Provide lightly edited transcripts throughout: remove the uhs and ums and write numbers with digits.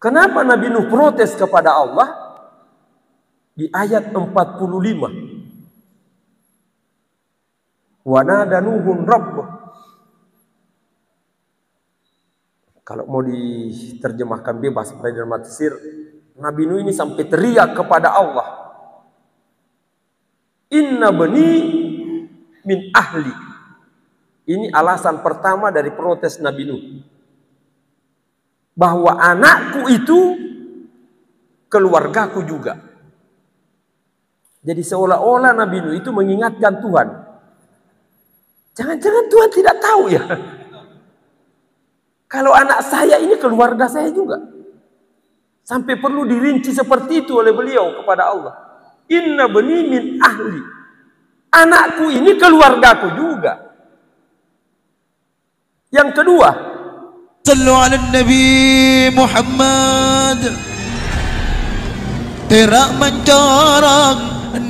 Kenapa Nabi Nuh protes kepada Allah? Di ayat 45. Wa nada Nuhun Rabbah. Kalau mau diterjemahkan bebas pada dramatisir, Nabi Nuh ini sampai teriak kepada Allah. Inna bani min ahli. Ini alasan pertama dari protes Nabi Nuh. Bahwa anakku itu keluargaku juga. Jadi seolah-olah Nabi Nuh itu mengingatkan Tuhan. Jangan-jangan Tuhan tidak tahu ya. Kalau anak saya ini keluarga saya juga. Sampai perlu dirinci seperti itu oleh beliau kepada Allah. Inna bani min ahli. Anakku ini keluargaku juga. Yang kedua, sallu ala Nabi Muhammad. Terak mencorong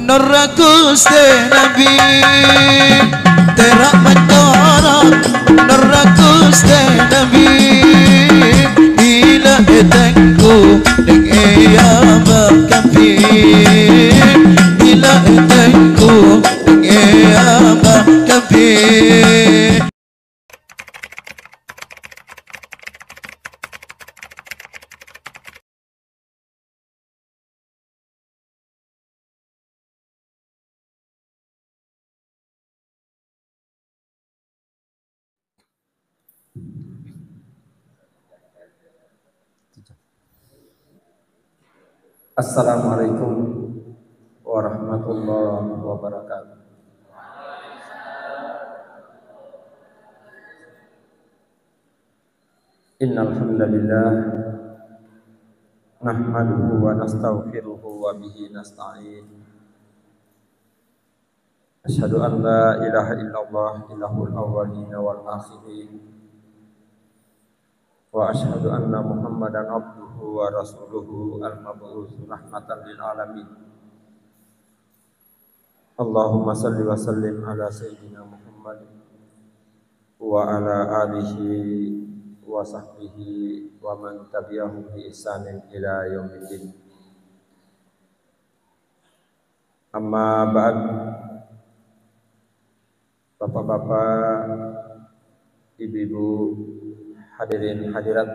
nurku se Nabi. Terak mencorong nurku se Nabi. Ila etengku dengan berkampi. Ila etengku dengan berkampi. Assalamualaikum warahmatullahi wabarakatuh. Innal hamdalillah nahmaduhu wa nastaghfiruhu wa bihi nasta'in. Asyhadu an la ilaha illallah ilahul awwalin wal akhirin. Wa asyhadu anna Muhammadan abduhu wa rasuluhu al-mab'uts rahmatan lil alamin. Allahumma salli wa sallim ala sayyidina Muhammad wa ala alihi wa sahbihi wa man tabi'ahum bi ihsanin ila yaumiddin. Amma ba'd. Bapak-bapak, ibu-ibu, hadirin hadirat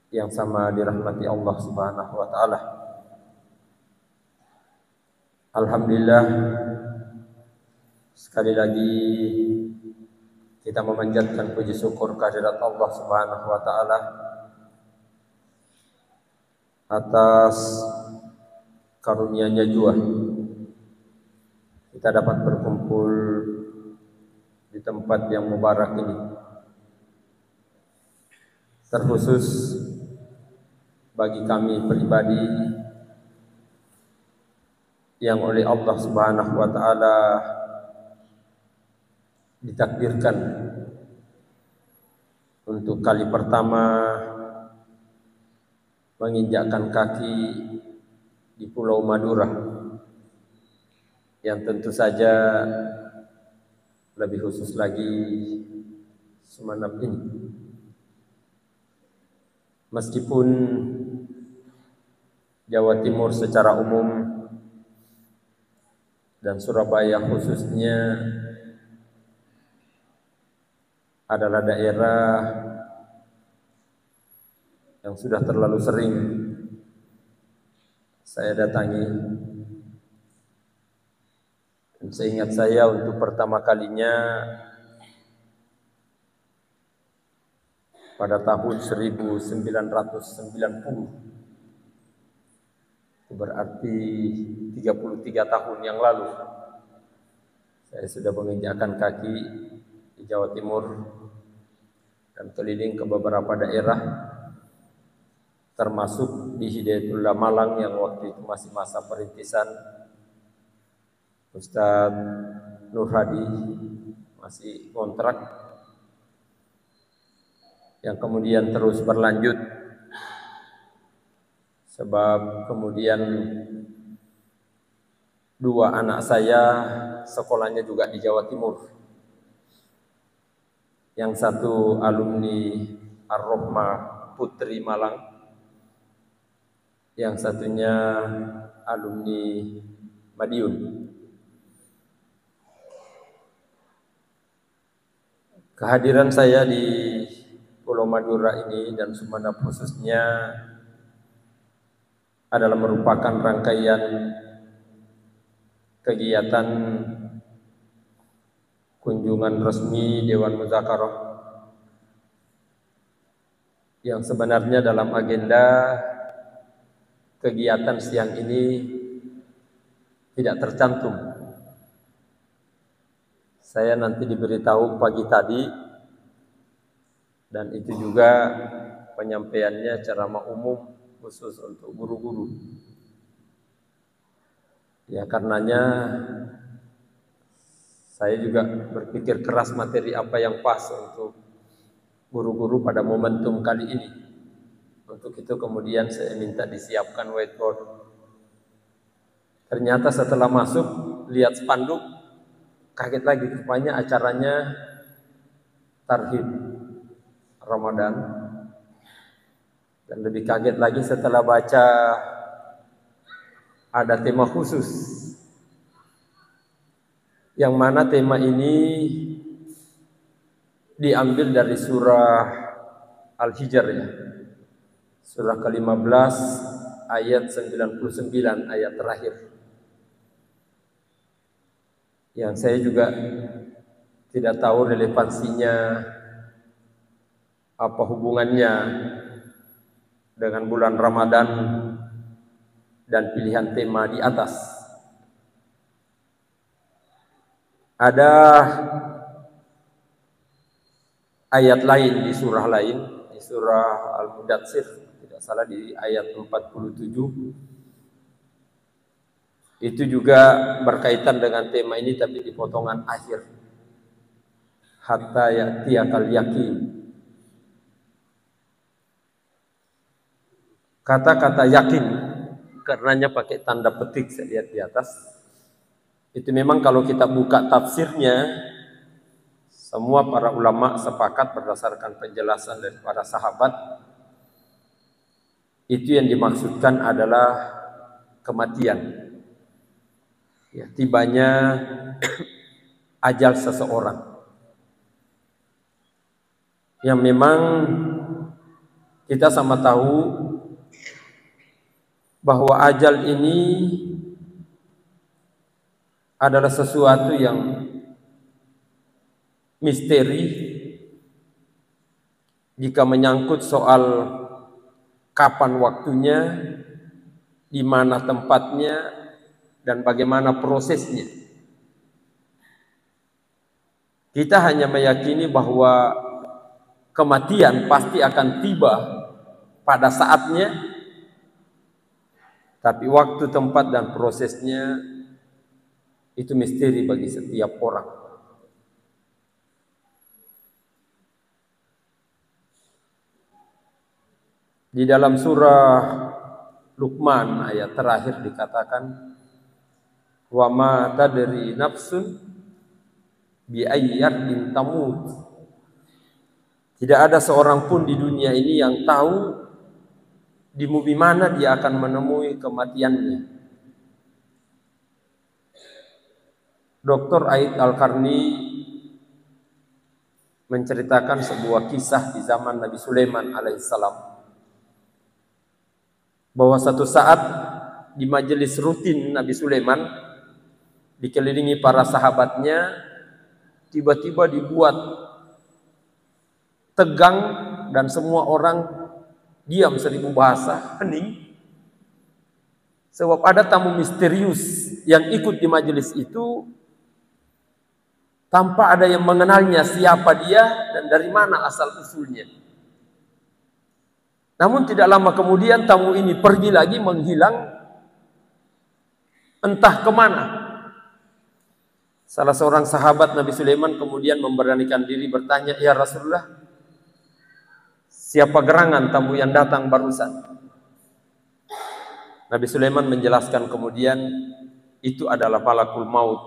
yang sama dirahmati Allah Subhanahu wa taala. Alhamdulillah, sekali lagi kita memanjatkan puji syukur kehadirat Allah Subhanahu wa taala atas karunia-Nya jua kita dapat berkumpul di tempat yang mubarak ini. Terkhusus bagi kami pribadi yang oleh Allah Subhanahu wa taala ditakdirkan untuk kali pertama menginjakkan kaki di Pulau Madura, yang tentu saja lebih khusus lagi Sumeneb ini. Meskipun Jawa Timur secara umum dan Surabaya khususnya adalah daerah yang sudah terlalu sering saya datangi, dan seingat saya untuk pertama kalinya pada tahun 1990, berarti 33 tahun yang lalu, saya sudah menginjakkan kaki di Jawa Timur dan keliling ke beberapa daerah, termasuk di Hidayatullah Malang yang waktu itu masih masa perintisan Ustadz Nur Hadi masih kontrak, yang kemudian terus berlanjut sebab kemudian dua anak saya sekolahnya juga di Jawa Timur. Yang satu alumni Ar-Rahmah Putri Malang, yang satunya alumni Madiun. Kehadiran saya di Pulau Madura ini dan Sumeneb khususnya adalah merupakan rangkaian kegiatan kunjungan resmi Dewan Muzakarah yang sebenarnya dalam agenda kegiatan siang ini tidak tercantum. Saya nanti diberitahu pagi tadi, dan itu juga penyampaiannya ceramah umum khusus untuk guru-guru. Ya, karenanya saya juga berpikir keras materi apa yang pas untuk guru-guru pada momentum kali ini. Untuk itu kemudian saya minta disiapkan whiteboard. Ternyata setelah masuk, lihat spanduk, kaget lagi, rupanya acaranya Tarhib Ramadan. Dan lebih kaget lagi setelah baca ada tema khusus, yang mana tema ini diambil dari surah Al-Hijr, ya. Surah ke-15 ayat 99, ayat terakhir. Yang saya juga tidak tahu relevansinya, apa hubungannya dengan bulan Ramadan dan pilihan tema di atas. Ada ayat lain di surah lain, di surah Al-Mudatsir, tidak salah di ayat 47. Itu juga berkaitan dengan tema ini tapi di potongan akhir. Hatta ya'tiyakal yaqin. Kata-kata yakin, karenanya pakai tanda petik saya lihat di atas. Itu memang kalau kita buka tafsirnya, semua para ulama sepakat berdasarkan penjelasan dari para sahabat, itu yang dimaksudkan adalah kematian. Ya, tibanya ajal seseorang. Yang memang kita sama tahu bahwa ajal ini adalah sesuatu yang misteri jika menyangkut soal kapan waktunya, di mana tempatnya, dan bagaimana prosesnya. Kita hanya meyakini bahwa kematian pasti akan tiba pada saatnya, tapi waktu, tempat, dan prosesnya itu misteri bagi setiap orang. Di dalam surah Luqman ayat terakhir dikatakan, wa ma tadri nafsun bi ayyi ardin tamut. Tidak ada seorang pun di dunia ini yang tahu di bumi mana dia akan menemui kematiannya. Dr. Aid Al-Qarni menceritakan sebuah kisah di zaman Nabi Sulaiman alaihissalam, bahwa satu saat di majelis rutin Nabi Sulaiman dikelilingi para sahabatnya, tiba-tiba dibuat tegang dan semua orang diam, seribu bahasa, hening. Sebab ada tamu misterius yang ikut di majelis itu tanpa ada yang mengenalnya siapa dia dan dari mana asal usulnya. Namun tidak lama kemudian tamu ini pergi lagi, menghilang entah kemana. Salah seorang sahabat Nabi Sulaiman kemudian memberanikan diri bertanya, ya Rasulullah, siapa gerangan tamu yang datang barusan? Nabi Sulaiman menjelaskan kemudian, itu adalah malakul maut,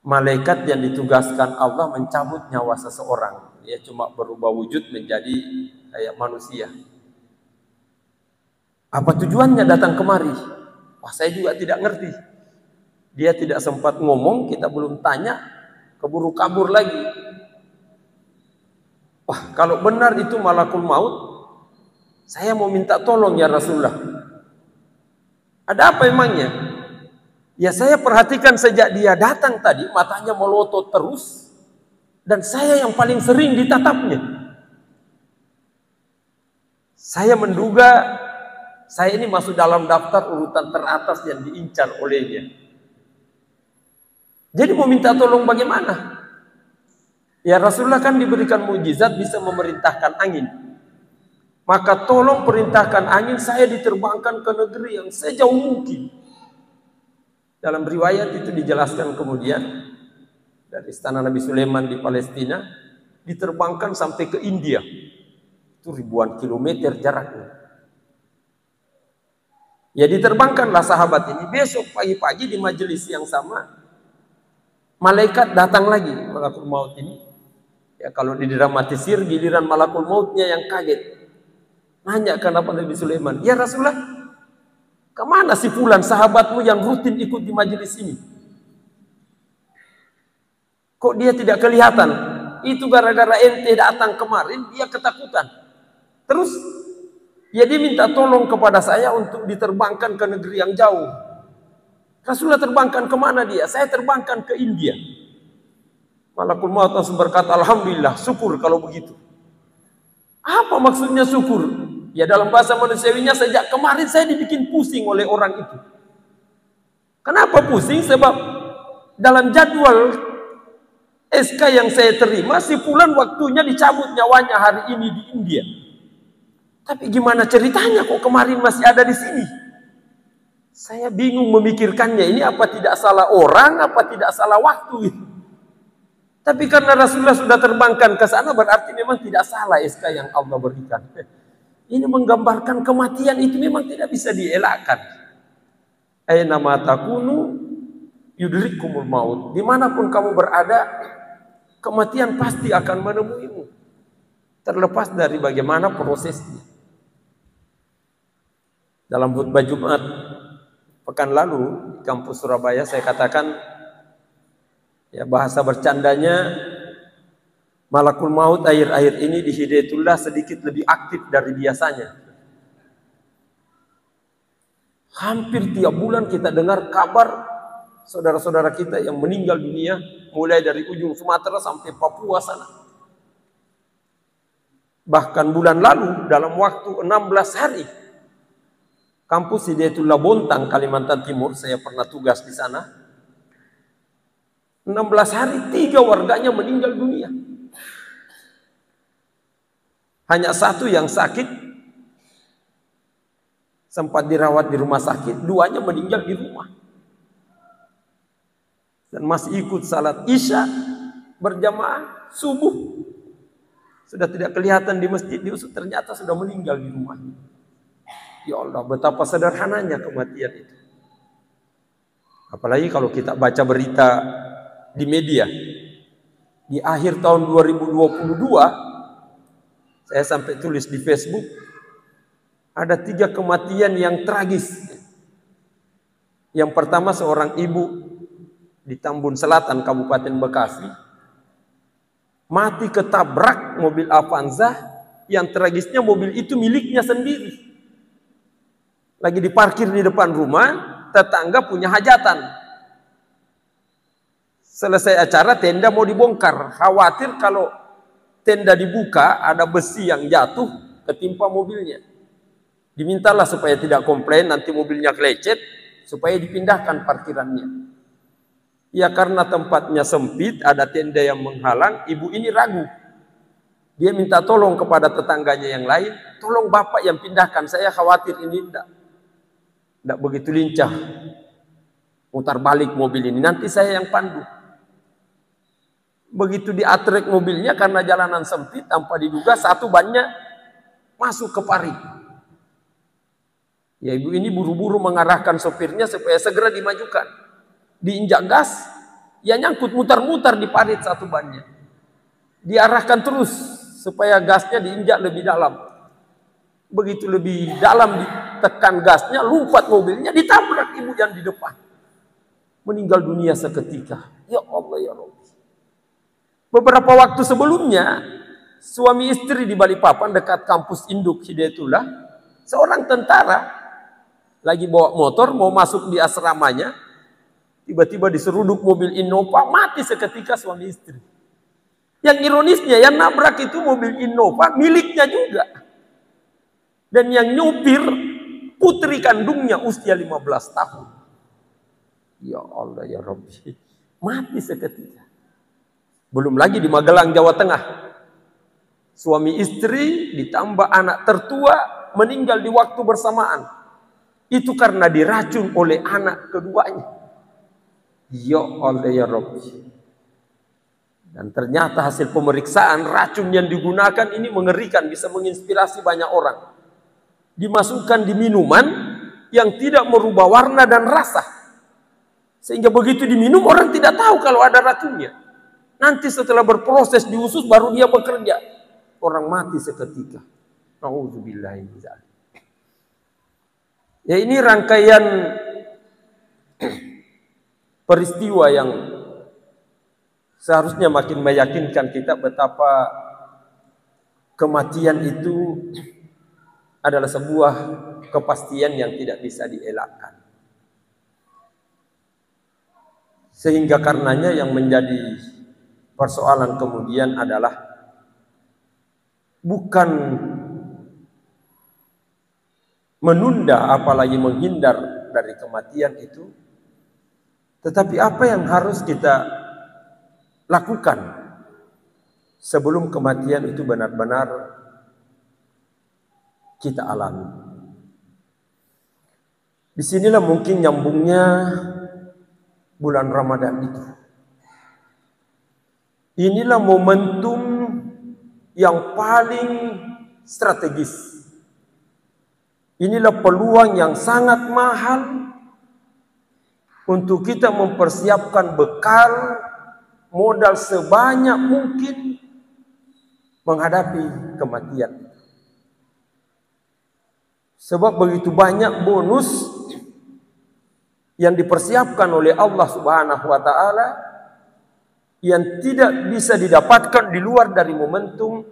malaikat yang ditugaskan Allah mencabut nyawa seseorang. Dia cuma berubah wujud menjadi kayak manusia. Apa tujuannya datang kemari? Wah, saya juga tidak ngerti. Dia tidak sempat ngomong, kita belum tanya, keburu kabur lagi. Wah, kalau benar itu malakul maut, saya mau minta tolong ya Rasulullah. Ada apa emangnya? Ya saya perhatikan sejak dia datang tadi, matanya melotot terus, dan saya yang paling sering ditatapnya. Saya menduga saya ini masuk dalam daftar urutan teratas yang diincar olehnya. Jadi mau minta tolong bagaimana? Ya Rasulullah kan diberikan mujizat bisa memerintahkan angin. Maka tolong perintahkan angin saya diterbangkan ke negeri yang sejauh mungkin. Dalam riwayat itu dijelaskan kemudian dari istana Nabi Sulaiman di Palestina diterbangkan sampai ke India. Itu ribuan kilometer jaraknya. Ya diterbangkanlah sahabat ini. Besok pagi-pagi di majelis yang sama, malaikat datang lagi, malakul maut ini. Ya kalau didramatisir, giliran malakul mautnya yang kaget. Nanya kenapa Nabi Sulaiman, ya Rasulullah, kemana si fulan sahabatmu yang rutin ikut di majelis ini? Kok dia tidak kelihatan? Itu gara-gara ente datang kemarin, dia ketakutan. Terus ya dia minta tolong kepada saya untuk diterbangkan ke negeri yang jauh. Rasulullah terbangkan kemana dia? Saya terbangkan ke India. Malakul maut langsung berkata, alhamdulillah, syukur kalau begitu. Apa maksudnya syukur? Ya dalam bahasa manusiawinya sejak kemarin saya dibikin pusing oleh orang itu. Kenapa pusing? Sebab dalam jadwal SK yang saya terima, si fulan waktunya dicabut nyawanya hari ini di India. Tapi gimana ceritanya kok kemarin masih ada di sini? Saya bingung memikirkannya, ini apa tidak salah orang, apa tidak salah waktu. Tapi karena Rasulullah sudah terbangkan ke sana, berarti memang tidak salah SK yang Allah berikan. Ini menggambarkan kematian itu memang tidak bisa dielakkan. Aina ma takunu yudrikumul maut. Dimanapun kamu berada, kematian pasti akan menemuimu. Terlepas dari bagaimana prosesnya. Dalam khutbah Jumat pekan lalu di kampus Surabaya saya katakan, ya bahasa bercandanya, malakul maut akhir-akhir ini di Hidayatullah sedikit lebih aktif dari biasanya. Hampir tiap bulan kita dengar kabar saudara-saudara kita yang meninggal dunia, mulai dari ujung Sumatera sampai Papua sana. Bahkan bulan lalu dalam waktu 16 hari, kampus Hidayatullah Bontang, Kalimantan Timur, saya pernah tugas di sana. 16 hari 3 warganya meninggal dunia. Hanya satu yang sakit, sempat dirawat di rumah sakit, 2-nya meninggal di rumah. Dan masih ikut salat Isya berjamaah subuh. Sudah tidak kelihatan di masjid, ternyata sudah meninggal di rumah. Ya Allah, betapa sederhananya kematian itu. Apalagi kalau kita baca berita di media. Di akhir tahun 2022, saya sampai tulis di Facebook, ada 3 kematian yang tragis. Yang pertama seorang ibu di Tambun Selatan, Kabupaten Bekasi, mati ketabrak mobil Avanza, yang tragisnya mobil itu miliknya sendiri. Lagi diparkir di depan rumah, tetangga punya hajatan. Selesai acara, tenda mau dibongkar. Khawatir kalau tenda dibuka, ada besi yang jatuh, ketimpa mobilnya. Dimintalah supaya tidak komplain, nanti mobilnya kelecet, supaya dipindahkan parkirannya. Ya karena tempatnya sempit, ada tenda yang menghalang, ibu ini ragu. Dia minta tolong kepada tetangganya yang lain, tolong bapak yang pindahkan, saya khawatir ini tidak begitu lincah mutar balik mobil ini, nanti saya yang pandu. Begitu diatrek mobilnya karena jalanan sempit, tanpa diduga satu bannya masuk ke parit. Ya ibu ini buru-buru mengarahkan sopirnya supaya segera dimajukan. Diinjak gas, ya nyangkut mutar-mutar di parit satu bannya. Diarahkan terus supaya gasnya diinjak lebih dalam. Begitu lebih dalam ditekan gasnya, lompat mobilnya, ditabrak ibu yang di depan. Meninggal dunia seketika. Ya Allah ya Rabbi. Beberapa waktu sebelumnya, suami istri di Balikpapan dekat kampus induk Hidayatullah, seorang tentara lagi bawa motor mau masuk di asramanya, tiba-tiba diseruduk mobil Innova, mati seketika suami istri. Yang ironisnya yang nabrak itu mobil Innova miliknya juga. Dan yang nyupir putri kandungnya usia 15 tahun. Ya Allah ya Rabbi. Mati seketika. Belum lagi di Magelang, Jawa Tengah. Suami istri ditambah anak tertua meninggal di waktu bersamaan. Itu karena diracun oleh anak keduanya. Ya Allah ya Rabbi. Dan ternyata hasil pemeriksaan racun yang digunakan ini mengerikan, bisa menginspirasi banyak orang. Dimasukkan di minuman yang tidak merubah warna dan rasa. Sehingga begitu diminum orang tidak tahu kalau ada racunnya. Nanti setelah berproses di usus baru dia bekerja. Orang mati seketika. Nauzubillah min dzalik. Ya, ini rangkaian peristiwa yang seharusnya makin meyakinkan kita betapa kematian itu adalah sebuah kepastian yang tidak bisa dielakkan. Sehingga karenanya yang menjadi persoalan kemudian adalah bukan menunda apalagi menghindar dari kematian itu, tetapi apa yang harus kita lakukan sebelum kematian itu benar-benar kita alami. Disinilah mungkin nyambungnya bulan Ramadan itu. Inilah momentum yang paling strategis. Inilah peluang yang sangat mahal untuk kita mempersiapkan bekal modal sebanyak mungkin menghadapi kematian. Sebab begitu banyak bonus yang dipersiapkan oleh Allah Subhanahu wa taala yang tidak bisa didapatkan di luar dari momentum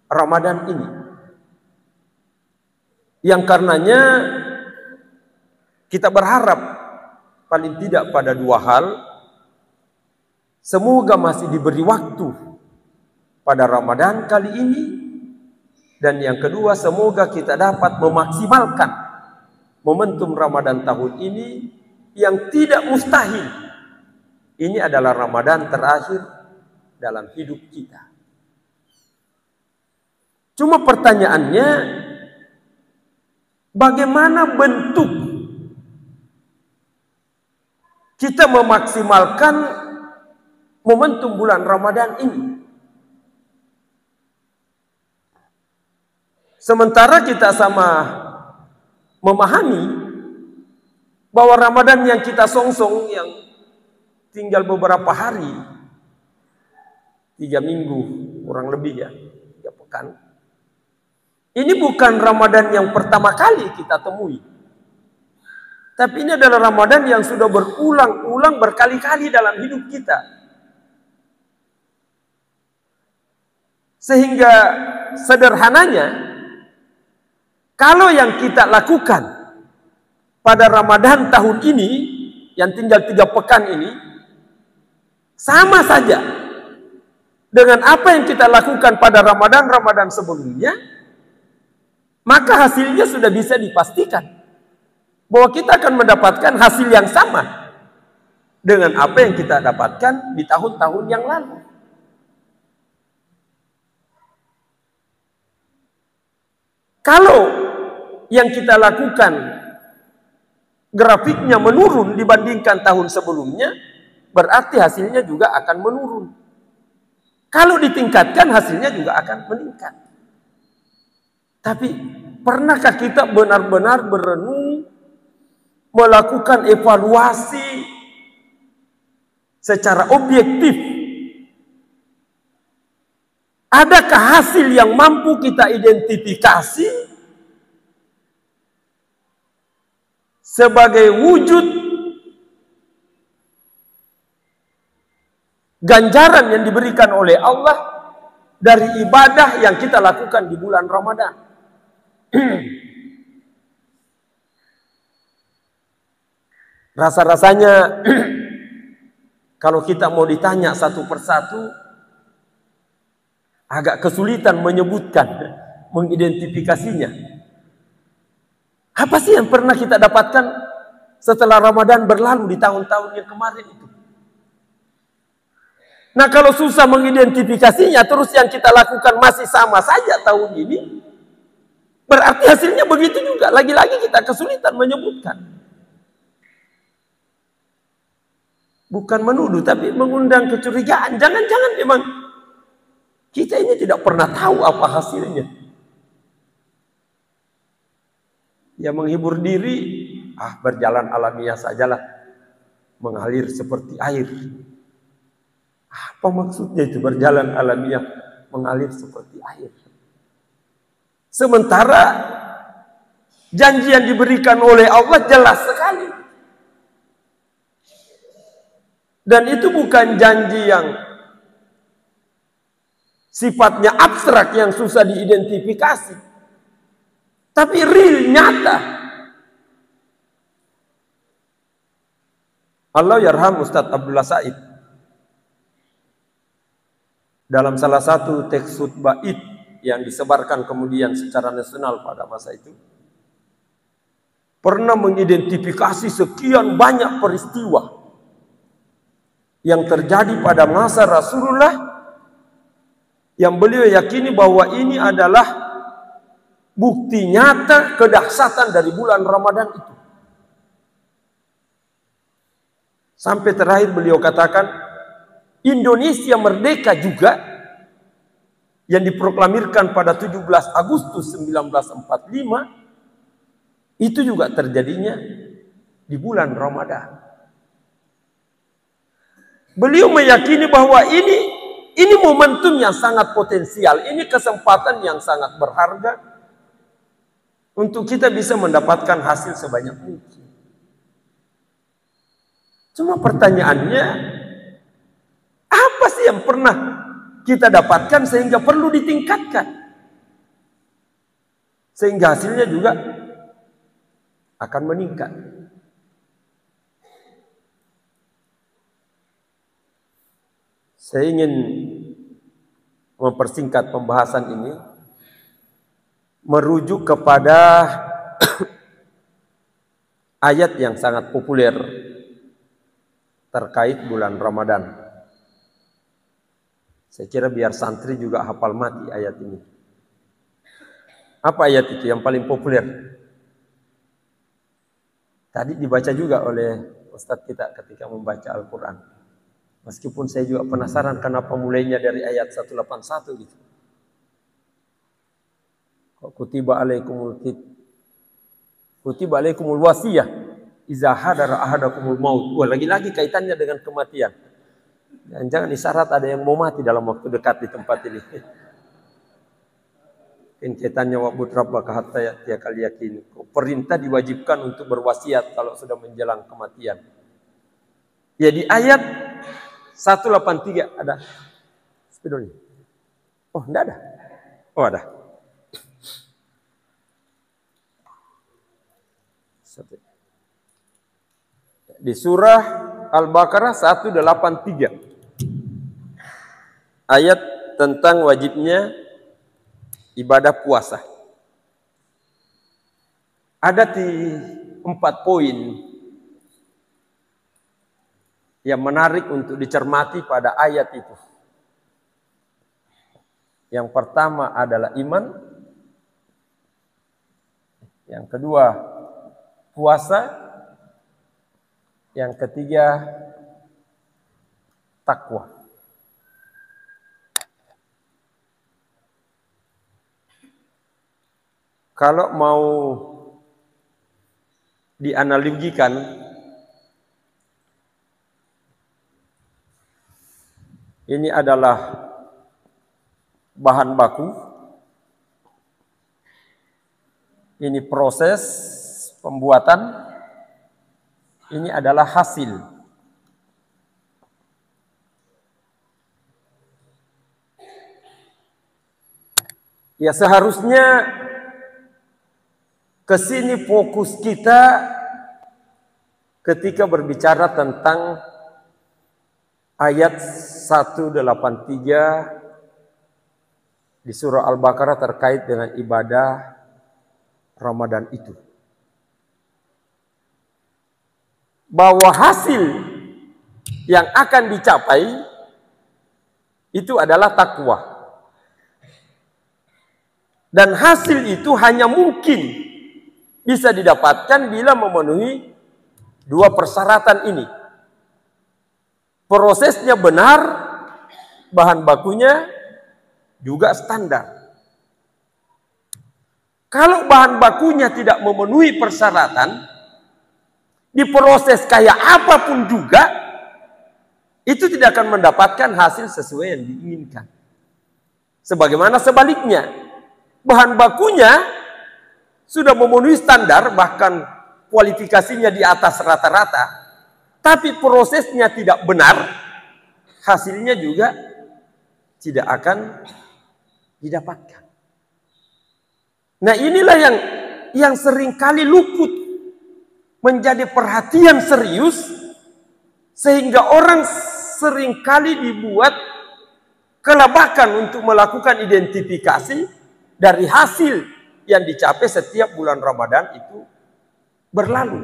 Ramadan ini. Yang karenanya kita berharap paling tidak pada dua hal. Semoga masih diberi waktu pada Ramadan kali ini. Dan yang kedua, semoga kita dapat memaksimalkan momentum Ramadan tahun ini yang tidak mustahil. Ini adalah Ramadan terakhir dalam hidup kita. Cuma pertanyaannya, bagaimana bentuk kita memaksimalkan momentum bulan Ramadan ini? Sementara kita sama memahami bahwa Ramadan yang kita songsong yang tinggal beberapa hari, 3 minggu kurang lebih ya, 3 pekan. Ini bukan Ramadan yang pertama kali kita temui. Tapi ini adalah Ramadan yang sudah berulang-ulang berkali-kali dalam hidup kita. Sehingga sederhananya, kalau yang kita lakukan pada Ramadan tahun ini, yang tinggal 3 pekan ini, sama saja dengan apa yang kita lakukan pada Ramadan sebelumnya, maka hasilnya sudah bisa dipastikan bahwa kita akan mendapatkan hasil yang sama dengan apa yang kita dapatkan di tahun-tahun yang lalu. Kalau yang kita lakukan grafiknya menurun dibandingkan tahun sebelumnya, berarti hasilnya juga akan menurun. Kalau ditingkatkan, hasilnya juga akan meningkat. Tapi pernahkah kita benar-benar berenung, melakukan evaluasi secara objektif Adakah hasil yang mampu kita identifikasi sebagai wujud ganjaran yang diberikan oleh Allah dari ibadah yang kita lakukan di bulan Ramadan? Rasa-rasanya kalau kita mau ditanya satu persatu, agak kesulitan menyebutkan, mengidentifikasinya. Apa sih yang pernah kita dapatkan setelah Ramadan berlalu di tahun-tahun yang kemarin itu? Nah, kalau susah mengidentifikasinya, terus yang kita lakukan masih sama saja tahun ini, berarti hasilnya begitu juga. Lagi-lagi kita kesulitan menyebutkan. Bukan menuduh, tapi mengundang kecurigaan. Jangan-jangan memang kita ini tidak pernah tahu apa hasilnya. Ya menghibur diri, berjalan alamiah sajalah, mengalir seperti air. Apa maksudnya itu berjalan alamiah, mengalir seperti air? Sementara janji yang diberikan oleh Allah jelas sekali. Dan itu bukan janji yang sifatnya abstrak yang susah diidentifikasi, tapi real, nyata. Allah yarham Ustadz Abdullah Said dalam salah satu teks khutbah Id yang disebarkan kemudian secara nasional pada masa itu, pernah mengidentifikasi sekian banyak peristiwa yang terjadi pada masa Rasulullah yang beliau yakini bahwa ini adalah bukti nyata kedahsyatan dari bulan Ramadan itu. Sampai terakhir beliau katakan, Indonesia merdeka juga yang diproklamirkan pada 17 Agustus 1945 itu juga terjadinya di bulan Ramadan. Beliau meyakini bahwa ini momentum yang sangat potensial, ini kesempatan yang sangat berharga untuk kita bisa mendapatkan hasil sebanyak mungkin. Cuma pertanyaannya, apa sih yang pernah kita dapatkan sehingga perlu ditingkatkan? Sehingga hasilnya juga akan meningkat. Saya ingin mempersingkat pembahasan ini, merujuk kepada ayat yang sangat populer terkait bulan Ramadan. Saya kira biar santri juga hafal mati ayat ini. Apa ayat itu yang paling populer? Tadi dibaca juga oleh Ustadz kita ketika membaca Al-Quran. Meskipun saya juga penasaran kenapa mulainya dari ayat 181 gitu. Kutiba alaikumul wasiyah iza hadara ahadakumul maut. Wah, lagi-lagi kaitannya dengan kematian. Jangan isyarat ada yang mau mati dalam waktu dekat di tempat ini. Kaitannya wa'bud rabbaka hatta ya'tiyakal yaqin. Perintah diwajibkan untuk berwasiat kalau sudah menjelang kematian. Ya di ayat 183 ada spidolnya. Oh, enggak ada. Oh, ada. Di surah Al-Baqarah 183. Ayat tentang wajibnya ibadah puasa. Ada di 4 poin yang menarik untuk dicermati pada ayat itu. Yang pertama adalah iman. Yang kedua puasa. Yang ketiga takwa. Kalau mau dianalogikan, ini adalah bahan baku, ini proses pembuatan, ini adalah hasil. Ya seharusnya ke sini fokus kita ketika berbicara tentang ayat 183 di surah Al-Baqarah terkait dengan ibadah Ramadan itu. Bahwa hasil yang akan dicapai itu adalah takwa. Dan hasil itu hanya mungkin bisa didapatkan bila memenuhi dua persyaratan ini. Prosesnya benar, bahan bakunya juga standar. Kalau bahan bakunya tidak memenuhi persyaratan, diproses kayak apapun juga, itu tidak akan mendapatkan hasil sesuai yang diinginkan. Sebagaimana sebaliknya, bahan bakunya sudah memenuhi standar, bahkan kualifikasinya di atas rata-rata, tapi prosesnya tidak benar, hasilnya juga tidak akan didapatkan. Nah inilah yang seringkali luput menjadi perhatian serius, sehingga orang seringkali dibuat kelabakan untuk melakukan identifikasi dari hasil yang dicapai setiap bulan Ramadan itu berlalu.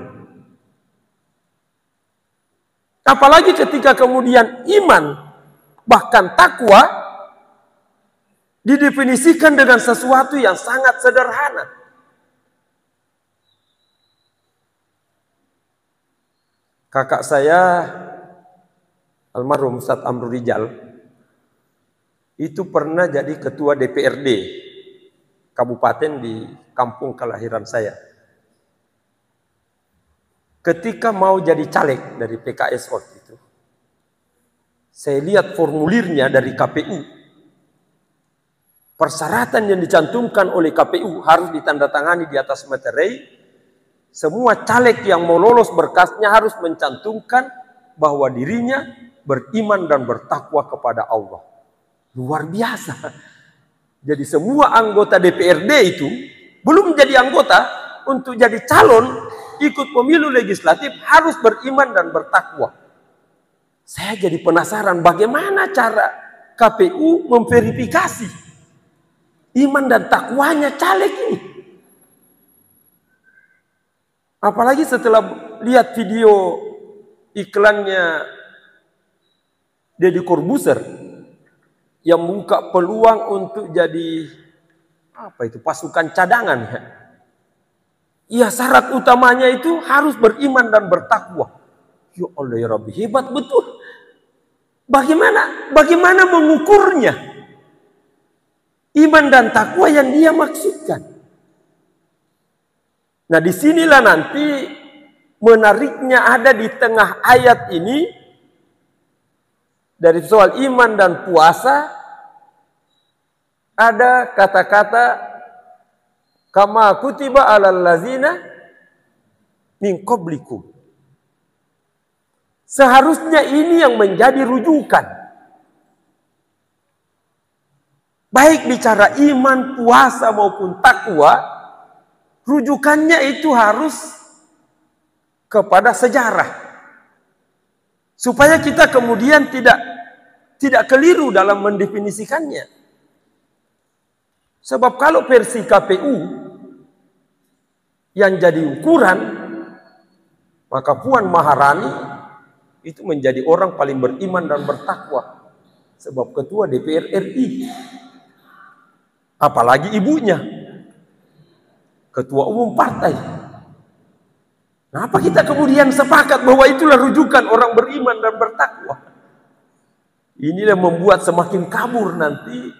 Apalagi ketika kemudian iman bahkan takwa didefinisikan dengan sesuatu yang sangat sederhana. Kakak saya almarhum Ustadz Amrul Rijal itu pernah jadi ketua DPRD kabupaten di kampung kelahiran saya. Ketika mau jadi caleg dari PKS waktu itu, saya lihat formulirnya dari KPU. Persyaratan yang dicantumkan oleh KPU harus ditandatangani di atas materai. Semua caleg yang mau lolos berkasnya harus mencantumkan bahwa dirinya beriman dan bertakwa kepada Allah. Luar biasa. Jadi semua anggota DPRD itu belum jadi anggota, untuk jadi calon ikut pemilu legislatif harus beriman dan bertakwa. Saya jadi penasaran bagaimana cara KPU memverifikasi iman dan takwanya caleg ini. Apalagi setelah lihat video iklannya Deddy Corbuzier yang membuka peluang untuk jadi pasukan cadangan. Ya syarat utamanya itu harus beriman dan bertakwa. Ya Allah ya Rabbi, hebat betul. Bagaimana mengukurnya? Iman dan takwa yang dia maksudkan. Nah disinilah nanti menariknya ada di tengah ayat ini. Dari soal iman dan puasa ada kata-kata kama kutiba alal lazina min qablikum. Seharusnya ini yang menjadi rujukan. Baik bicara iman, puasa maupun takwa, rujukannya itu harus kepada sejarah. Supaya kita kemudian tidak keliru dalam mendefinisikannya. Sebab kalau versi KPU yang jadi ukuran, maka Puan Maharani itu menjadi orang paling beriman dan bertakwa. Sebab ketua DPR RI. Apalagi ibunya, ketua umum partai. Kenapa kita kemudian sepakat bahwa itulah rujukan orang beriman dan bertakwa? Inilah membuat semakin kabur nanti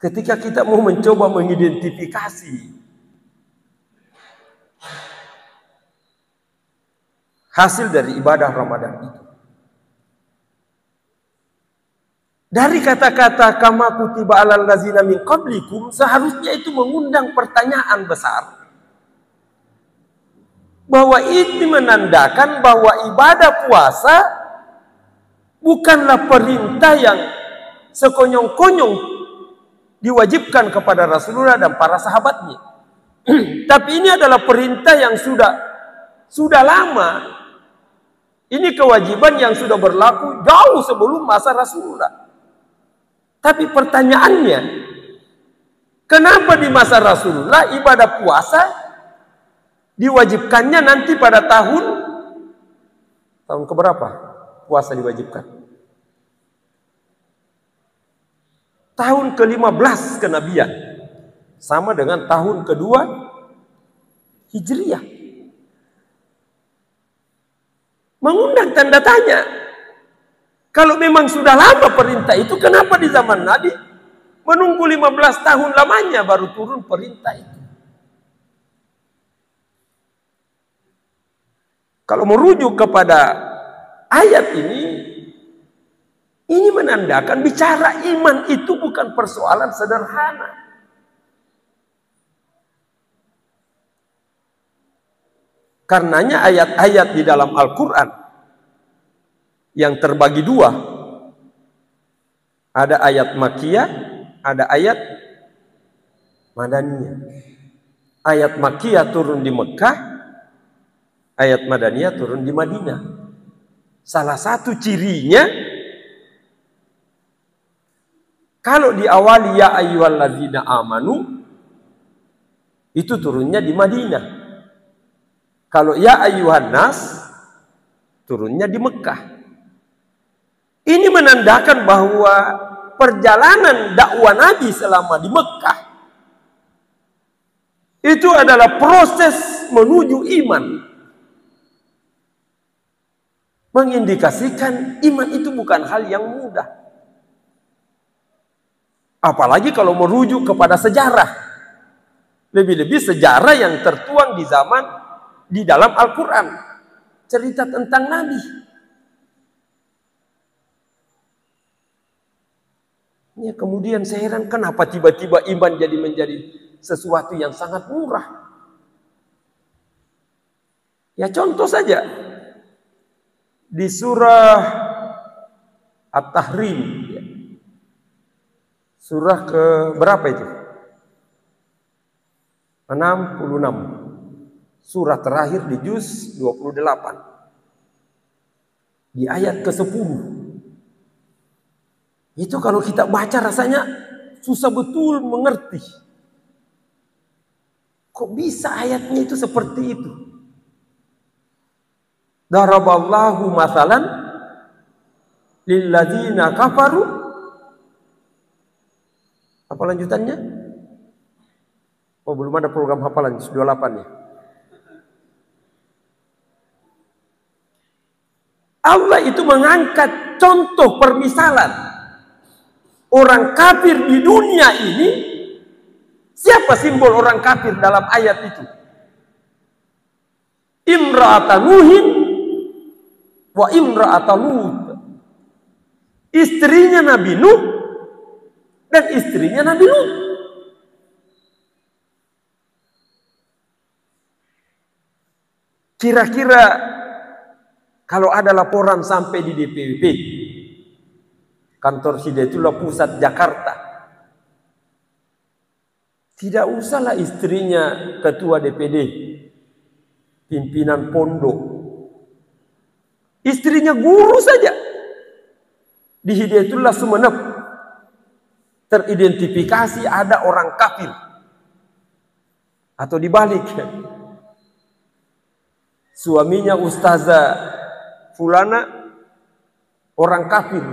ketika kita mau mencoba mengidentifikasi hasil dari ibadah Ramadan itu. Dari kata-kata kama kutiba alal ladzina min qablikum, seharusnya itu mengundang pertanyaan besar. Bahwa ini menandakan bahwa ibadah puasa bukanlah perintah yang sekonyong-konyong diwajibkan kepada Rasulullah dan para sahabatnya. Tapi ini adalah perintah yang sudah lama. Ini kewajiban yang sudah berlaku jauh sebelum masa Rasulullah. Tapi pertanyaannya, kenapa di masa Rasulullah ibadah puasa diwajibkannya nanti pada tahun keberapa puasa diwajibkan? Tahun ke-15 kenabian, sama dengan tahun kedua Hijriyah. Mengundang tanda tanya. Kalau memang sudah lama perintah itu, kenapa di zaman Nabi menunggu 15 tahun lamanya baru turun perintah itu? Kalau merujuk kepada ayat ini menandakan bicara iman itu bukan persoalan sederhana. Karenanya ayat-ayat di dalam Al-Quran yang terbagi dua, ada ayat Makkiyah, ada ayat Madaniyah. Ayat Makkiyah turun di Mekah, ayat Madaniyah turun di Madinah. Salah satu cirinya, kalau diawali ya ayyuhalladzina amanu, itu turunnya di Madinah. Kalau ya ayyuhan nas, turunnya di Mekah. Ini menandakan bahwa perjalanan dakwah Nabi selama di Mekah itu adalah proses menuju iman. Mengindikasikan iman itu bukan hal yang mudah. Apalagi kalau merujuk kepada sejarah. Lebih-lebih sejarah yang tertuang di dalam Al-Quran. Cerita tentang Nabi. Ya, kemudian saya heran kenapa tiba-tiba iman menjadi sesuatu yang sangat murah. Ya contoh saja. Di surah At-Tahrim. Surah ke berapa itu? 66. Surah terakhir di juz 28. Di ayat ke-10. Itu kalau kita baca rasanya susah betul mengerti. Kok bisa ayatnya itu seperti itu? Daraballahu mathalan lilladzina kafaru. Apa lanjutannya? Oh, belum ada program hafalan 28 ya. Allah itu mengangkat contoh permisalan orang kafir di dunia ini. Siapa simbol orang kafir dalam ayat itu? Imra'atan Nuhin wa imra'atan Lut. Istrinya Nabi Nuh dan istrinya Nabi Lut. Kira-kira kalau ada laporan sampai di DPP, kantor Hidayatullah Pusat Jakarta, tidak usahlah istrinya ketua DPD, pimpinan pondok, istrinya guru saja di Hidayatullah Sumeneb teridentifikasi ada orang kafir, atau dibalik, suaminya Ustazah Fulana orang kafir.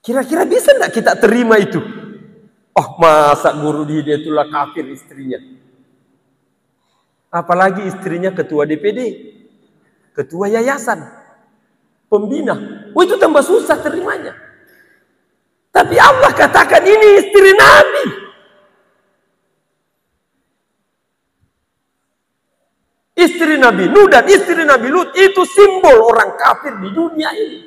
Kira-kira bisa enggak kita terima itu? Oh, masa guru di Hidayatullah kafir istrinya? Apalagi istrinya ketua DPD, ketua yayasan, pembina. Oh, itu tambah susah terimanya. Tapi Allah katakan ini istri Nabi. Istri Nabi Nuh dan istri Nabi Lut itu simbol orang kafir di dunia ini.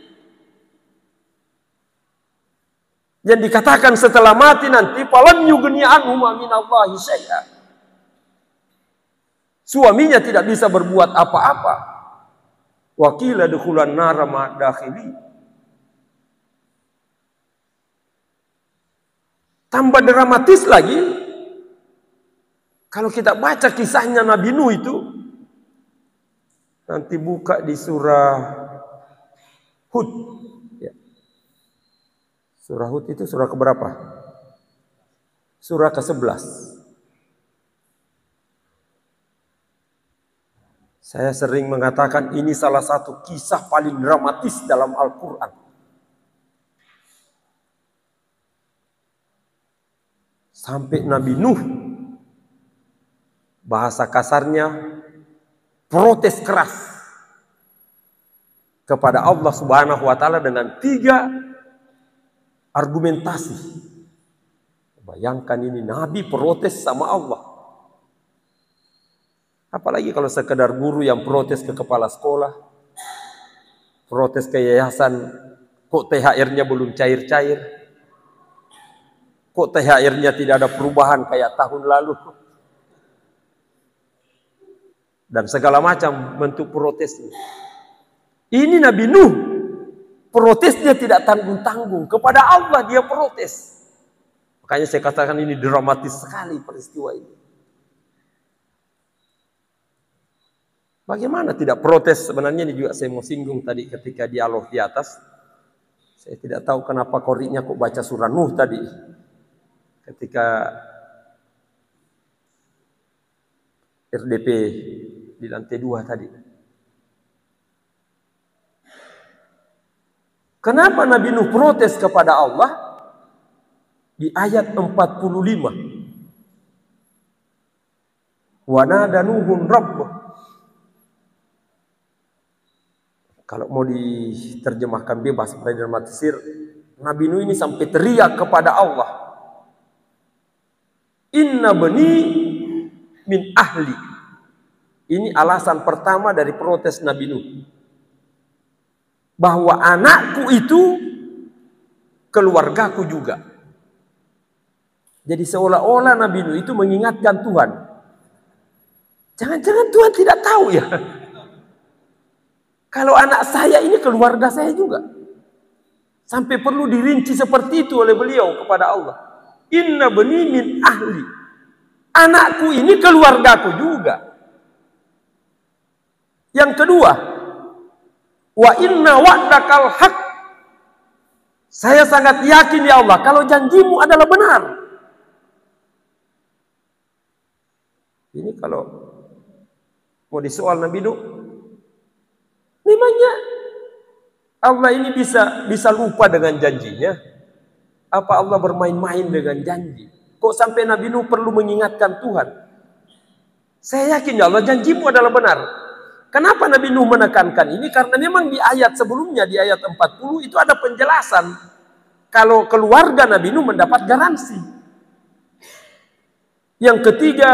Yang dikatakan setelah mati nanti, falam yughni anhuma minallahi syai'a. Suaminya tidak bisa berbuat apa-apa. Wa qila dukhulan nar ma dakhili. Tambah dramatis lagi, kalau kita baca kisahnya Nabi Nuh itu, nanti buka di surah Hud. Surah Hud itu surah keberapa? Surah ke-11. Saya sering mengatakan ini salah satu kisah paling dramatis dalam Al-Quran. Sampai Nabi Nuh, bahasa kasarnya, protes keras kepada Allah Subhanahu wa Ta'ala dengan 3 argumentasi. Bayangkan ini Nabi protes sama Allah. Apalagi kalau sekedar guru yang protes ke kepala sekolah, protes ke yayasan, kok THR-nya belum cair-cair, kok THR-nya tidak ada perubahan kayak tahun lalu, dan segala macam bentuk protesnya. Ini Nabi Nuh, protesnya tidak tanggung-tanggung. Kepada Allah dia protes. Makanya saya katakan ini dramatis sekali peristiwa ini. Bagaimana tidak protes? Sebenarnya ini juga saya mau singgung tadi ketika dialog di atas. Saya tidak tahu kenapa koriknya kok baca surah Nuh tadi. Ketika RDP di lantai 2 tadi. Kenapa Nabi Nuh protes kepada Allah? Di ayat 45. Wa nada Nuhun Rabbah. Kalau mau diterjemahkan bebas pada dramatisir, Nabi Nuh ini sampai teriak kepada Allah. Inna bani min ahli. Ini alasan pertama dari protes Nabi Nuh. Bahwa anakku itu keluargaku juga. Jadi seolah-olah Nabi Nuh itu mengingatkan Tuhan. Jangan-jangan Tuhan tidak tahu ya. Kalau anak saya ini keluarga saya juga. Sampai perlu dirinci seperti itu oleh beliau kepada Allah. Inna bani min ahli. Anakku ini keluargaku juga. Yang kedua, wa inna wa'dakal haq. Saya sangat yakin ya Allah kalau janjimu adalah benar. Ini kalau mau disoal Nabi Nuh, memangnya Allah ini bisa lupa dengan janjinya? Apa Allah bermain-main dengan janji? Kok sampai Nabi Nuh perlu mengingatkan Tuhan? Saya yakin ya Allah janjimu adalah benar. Kenapa Nabi Nuh menekankan ini? Karena memang di ayat sebelumnya, di ayat 40 itu ada penjelasan. Kalau keluarga Nabi Nuh mendapat garansi. Yang ketiga,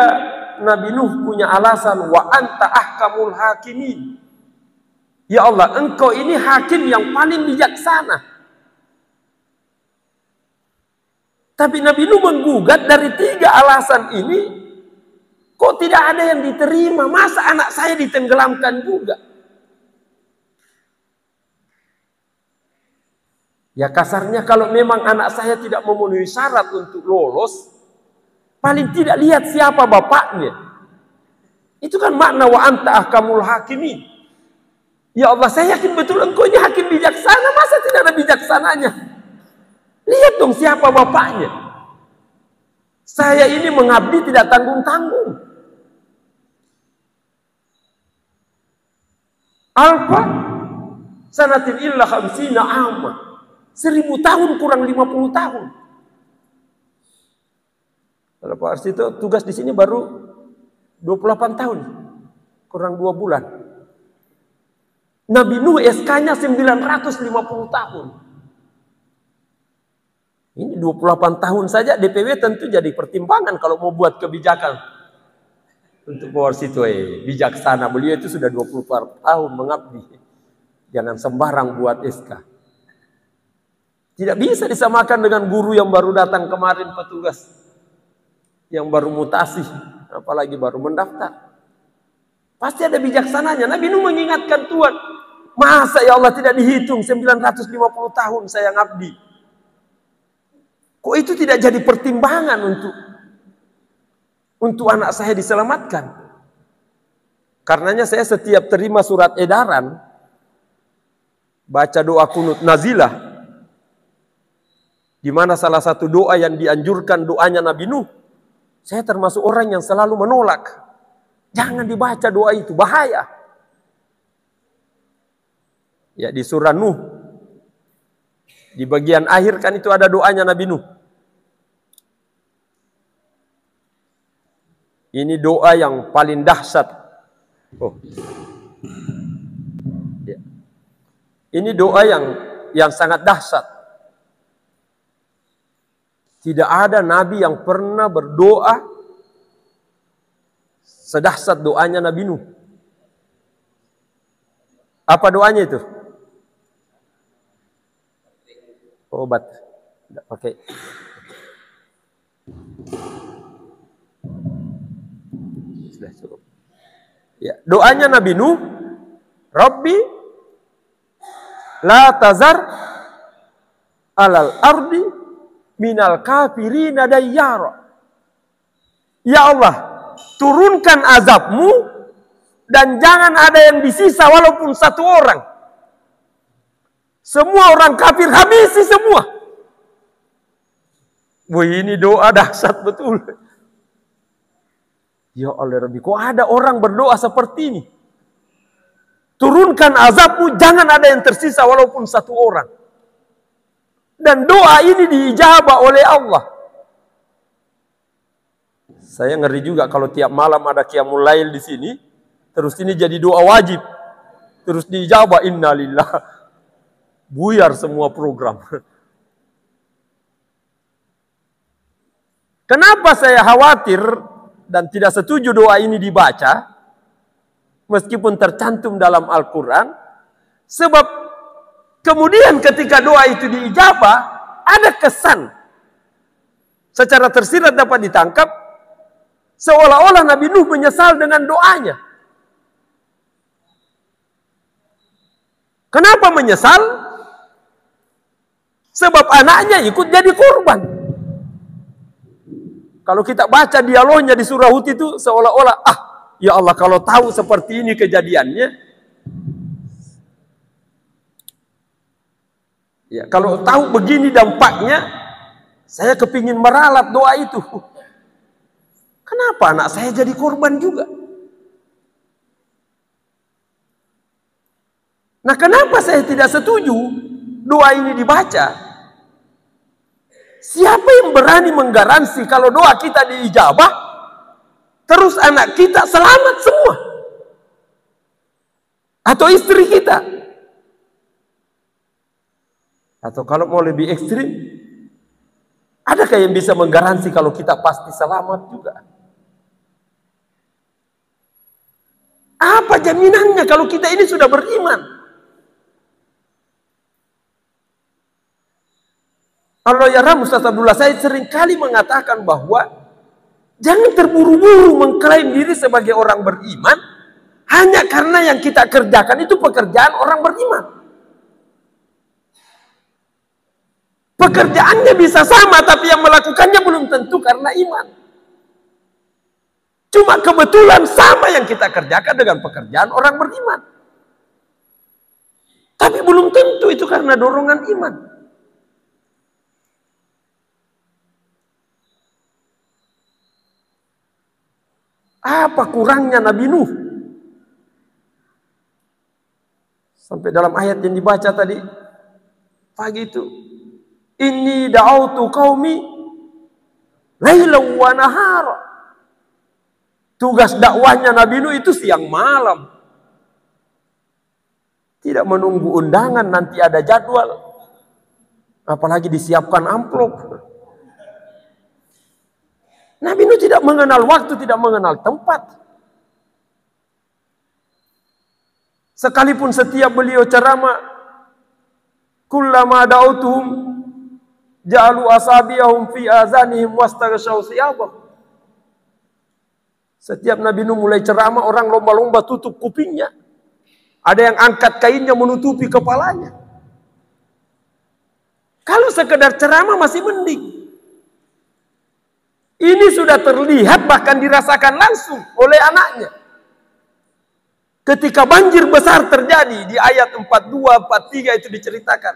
Nabi Nuh punya alasan. Wa anta ahkamul hakimin. Ya Allah, engkau ini hakim yang paling bijaksana. Tapi Nabi Nuh menggugat dari 3 alasan ini. Kok tidak ada yang diterima? Masa anak saya ditenggelamkan juga? Ya kasarnya kalau memang anak saya tidak memenuhi syarat untuk lolos, paling tidak lihat siapa bapaknya. Itu kan makna wa anta ahkamul hakimin. Ya Allah, saya yakin betul engkau ini hakim bijaksana. Masa tidak ada bijaksananya? Lihat dong siapa bapaknya. Saya ini mengabdi tidak tanggung-tanggung. Alfa sanatin illa khamsina amma. 1000 tahun kurang 50 tahun. Kalau Pak Arsito tugas di sini baru 28 tahun. Kurang 2 bulan. Nabi Nuh SK-nya 950 tahun. Ini 28 tahun saja DPW tentu jadi pertimbangan kalau mau buat kebijakan. Untuk Pak Arsito bijaksana, beliau itu sudah 24 tahun mengabdi. Jangan sembarang buat SK. Tidak bisa disamakan dengan guru yang baru datang kemarin, petugas yang baru mutasi, apalagi baru mendaftar. Pasti ada bijaksananya. Nabi Nuh mengingatkan Tuhan, masa ya Allah tidak dihitung 950 tahun saya ngabdi. Kok itu tidak jadi pertimbangan untuk anak saya diselamatkan? Karenanya saya setiap terima surat edaran, baca doa kunut nazilah, di mana salah satu doa yang dianjurkan doanya Nabi Nuh, saya termasuk orang yang selalu menolak. Jangan dibaca doa itu, bahaya. Ya, di surah Nuh, di bagian akhir kan itu ada doanya Nabi Nuh. Ini doa yang paling dahsyat. Oh. Ya. Ini doa yang sangat dahsyat. Tidak ada nabi yang pernah berdoa sedahsyat doanya Nabi Nuh. Apa doanya itu? Obat. Tidak pakai. Sudah cukup. Ya, doanya Nabi Nuh, Rabbi la tazar alal ardi minal kafirina dayyara. Ya Allah, turunkan azabmu dan jangan ada yang disisa walaupun satu orang. Semua orang kafir habisi semua. Wah, ini doa dahsyat betul. Ya Allah Rabbi, kok ada orang berdoa seperti ini? Turunkan azabmu, jangan ada yang tersisa walaupun satu orang. Dan doa ini diijabah oleh Allah. Saya ngeri juga kalau tiap malam ada qiyamul lail di sini, terus ini jadi doa wajib, terus diijabah, innalillah. Buyar semua program. Kenapa saya khawatir dan tidak setuju doa ini dibaca, meskipun tercantum dalam Al-Quran? Sebab kemudian ketika doa itu diijabah, ada kesan secara tersirat dapat ditangkap, seolah-olah Nabi Nuh menyesal dengan doanya. Kenapa menyesal? Sebab anaknya ikut jadi korban. Kalau kita baca dialognya di surah Hud itu seolah-olah, ya Allah kalau tahu seperti ini kejadiannya, ya kalau tahu begini dampaknya, saya kepingin meralat doa itu. Kenapa anak saya jadi korban juga? Nah, kenapa saya tidak setuju doa ini dibaca? Siapa yang berani menggaransi kalau doa kita diijabah, terus anak kita selamat semua? Atau istri kita? Atau kalau mau lebih ekstrim, adakah yang bisa menggaransi kalau kita pasti selamat juga? Apa jaminannya kalau kita ini sudah beriman? Allah ya Ustaz Abdullah, saya seringkali mengatakan bahwa jangan terburu-buru mengklaim diri sebagai orang beriman hanya karena yang kita kerjakan itu pekerjaan orang beriman. Pekerjaannya bisa sama, tapi yang melakukannya belum tentu karena iman. Cuma kebetulan sama yang kita kerjakan dengan pekerjaan orang beriman. Tapi belum tentu itu karena dorongan iman. Apa kurangnya Nabi Nuh? Sampai dalam ayat yang dibaca tadi pagi itu, inni da'autu qaumi lailan wa nahara. Tugas dakwahnya Nabi Nuh itu siang malam. Tidak menunggu undangan, nanti ada jadwal. Apalagi disiapkan amplop. Nabi Nuh tidak mengenal waktu, tidak mengenal tempat. Sekalipun setiap beliau ceramah, kullama da'utuhum Ja'alu asabi'ahum fi azanihim wastaghshaw thiyabahum. Setiap Nabi Nuh mulai ceramah, orang lomba-lomba tutup kupingnya. Ada yang angkat kainnya menutupi kepalanya. Kalau sekedar ceramah masih mending. Ini sudah terlihat bahkan dirasakan langsung oleh anaknya. Ketika banjir besar terjadi di ayat 42, 43 itu diceritakan.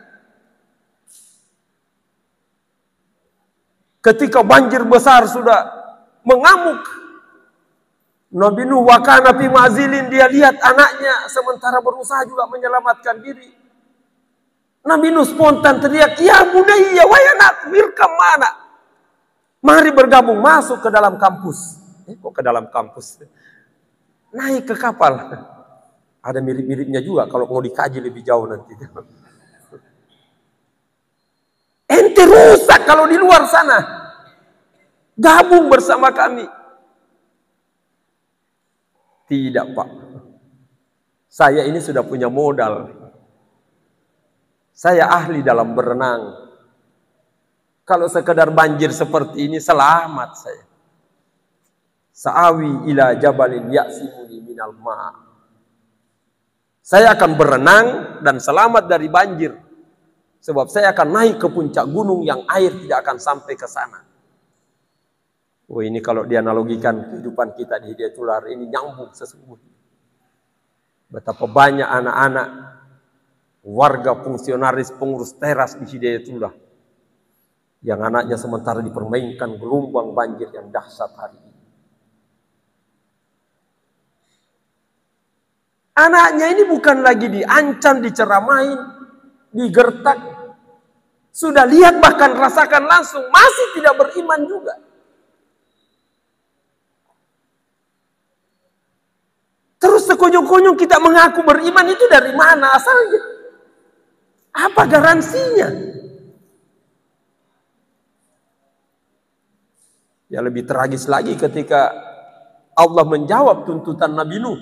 Ketika banjir besar sudah mengamuk, Nabi Nuh wakana fi ma'zilin, dia lihat anaknya sementara berusaha juga menyelamatkan diri. Nabi Nuh spontan teriak, "Ya bunayya, wahai anak, irkam mana? Mari bergabung, masuk ke dalam kampus." Kok ke dalam kampus? Naik ke kapal. Ada mirip-miripnya juga kalau mau dikaji lebih jauh nanti. Ente rusak kalau di luar sana. Gabung bersama kami. Tidak, Pak. Saya ini sudah punya modal. Saya ahli dalam berenang. Kalau sekedar banjir seperti ini, selamat saya. Sa'awi ila jabalin ya'simuni minal ma'. Saya akan berenang dan selamat dari banjir. Sebab saya akan naik ke puncak gunung yang air tidak akan sampai ke sana. Oh, ini kalau dianalogikan kehidupan kita di Hidayatul Lahir ini nyambung sesungguhnya. Betapa banyak anak-anak, warga fungsionaris pengurus teras di Hidayatullah yang anaknya sementara dipermainkan gelombang banjir yang dahsyat hari ini. Anaknya ini bukan lagi diancam, diceramain, digertak. Sudah lihat bahkan rasakan langsung, masih tidak beriman juga. Terus sekonyong-konyong kita mengaku beriman, itu dari mana asalnya? Apa garansinya? Ya lebih tragis lagi ketika Allah menjawab tuntutan Nabi Nuh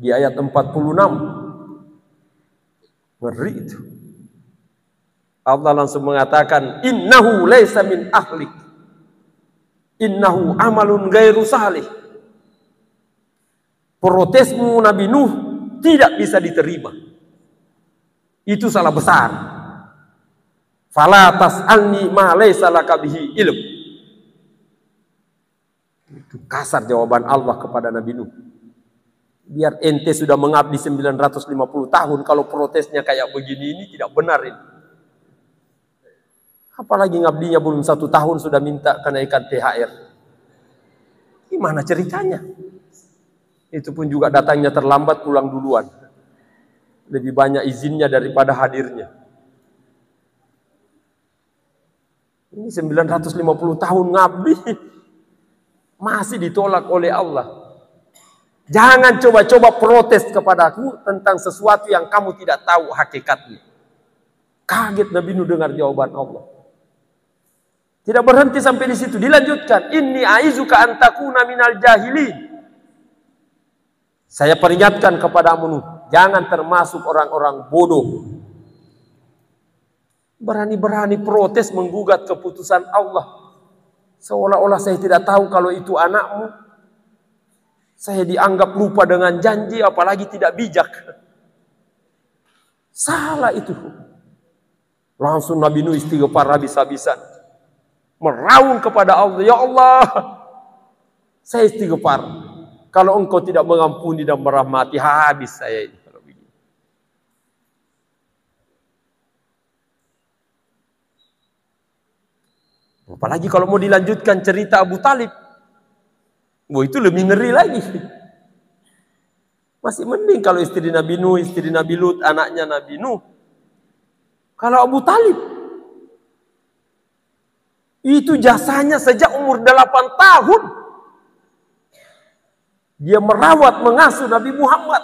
di ayat 46. Ngeri itu. Allah langsung mengatakan, "Innahu laisa min ahlik. Innahu amalun ghairu salih." Protesmu Nabi Nuh tidak bisa diterima. Itu salah besar. Fala tas'alni ma laysa laka bihi ilm. Itu kasar jawaban Allah kepada Nabi Nuh. Biar ente sudah mengabdi 950 tahun, kalau protesnya kayak begini ini tidak benar ini. Apalagi ngabdinya belum 1 tahun sudah minta kenaikan THR. Gimana ceritanya? Itu pun juga datangnya terlambat, pulang duluan. Lebih banyak izinnya daripada hadirnya. Ini 950 tahun ngabdi, masih ditolak oleh Allah. Jangan coba-coba protes kepadaku tentang sesuatu yang kamu tidak tahu hakikatnya. Kaget Nabi Nuh dengar jawaban Allah. Tidak berhenti sampai di situ, dilanjutkan, "Inni aizuka an takuna minal jahilin." Saya peringatkan kepadamu Nuh, jangan termasuk orang-orang bodoh. Berani-berani protes menggugat keputusan Allah. Seolah-olah saya tidak tahu kalau itu anakmu. Saya dianggap lupa dengan janji, apalagi tidak bijak. Salah itu. Langsung Nabi Nuh istighfar habis-habisan. Meraung kepada Allah, "Ya Allah, saya istighfar. Kalau engkau tidak mengampuni dan merahmati, habis saya ini." Kalau begini. Apalagi kalau mau dilanjutkan cerita Abu Talib. Wah, itu lebih ngeri lagi. Masih mending kalau istri Nabi Nuh, istri Nabi Lut, anaknya Nabi Nuh. Kalau Abu Talib, itu jasanya sejak umur 8 tahun. Dia merawat, mengasuh Nabi Muhammad.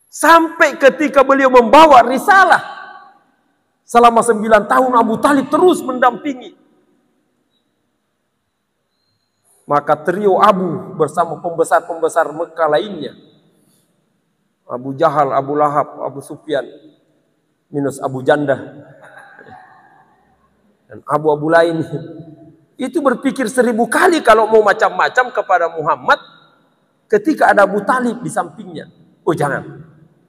Sampai ketika beliau membawa risalah. Selama 9 tahun Abu Talib terus mendampingi. Maka trio Abu bersama pembesar-pembesar Mekah lainnya, Abu Jahal, Abu Lahab, Abu Sufyan, minus Abu Janda dan abu-abu lain. Itu berpikir 1000 kali kalau mau macam-macam kepada Muhammad ketika ada Abu Talib di sampingnya. Oh jangan,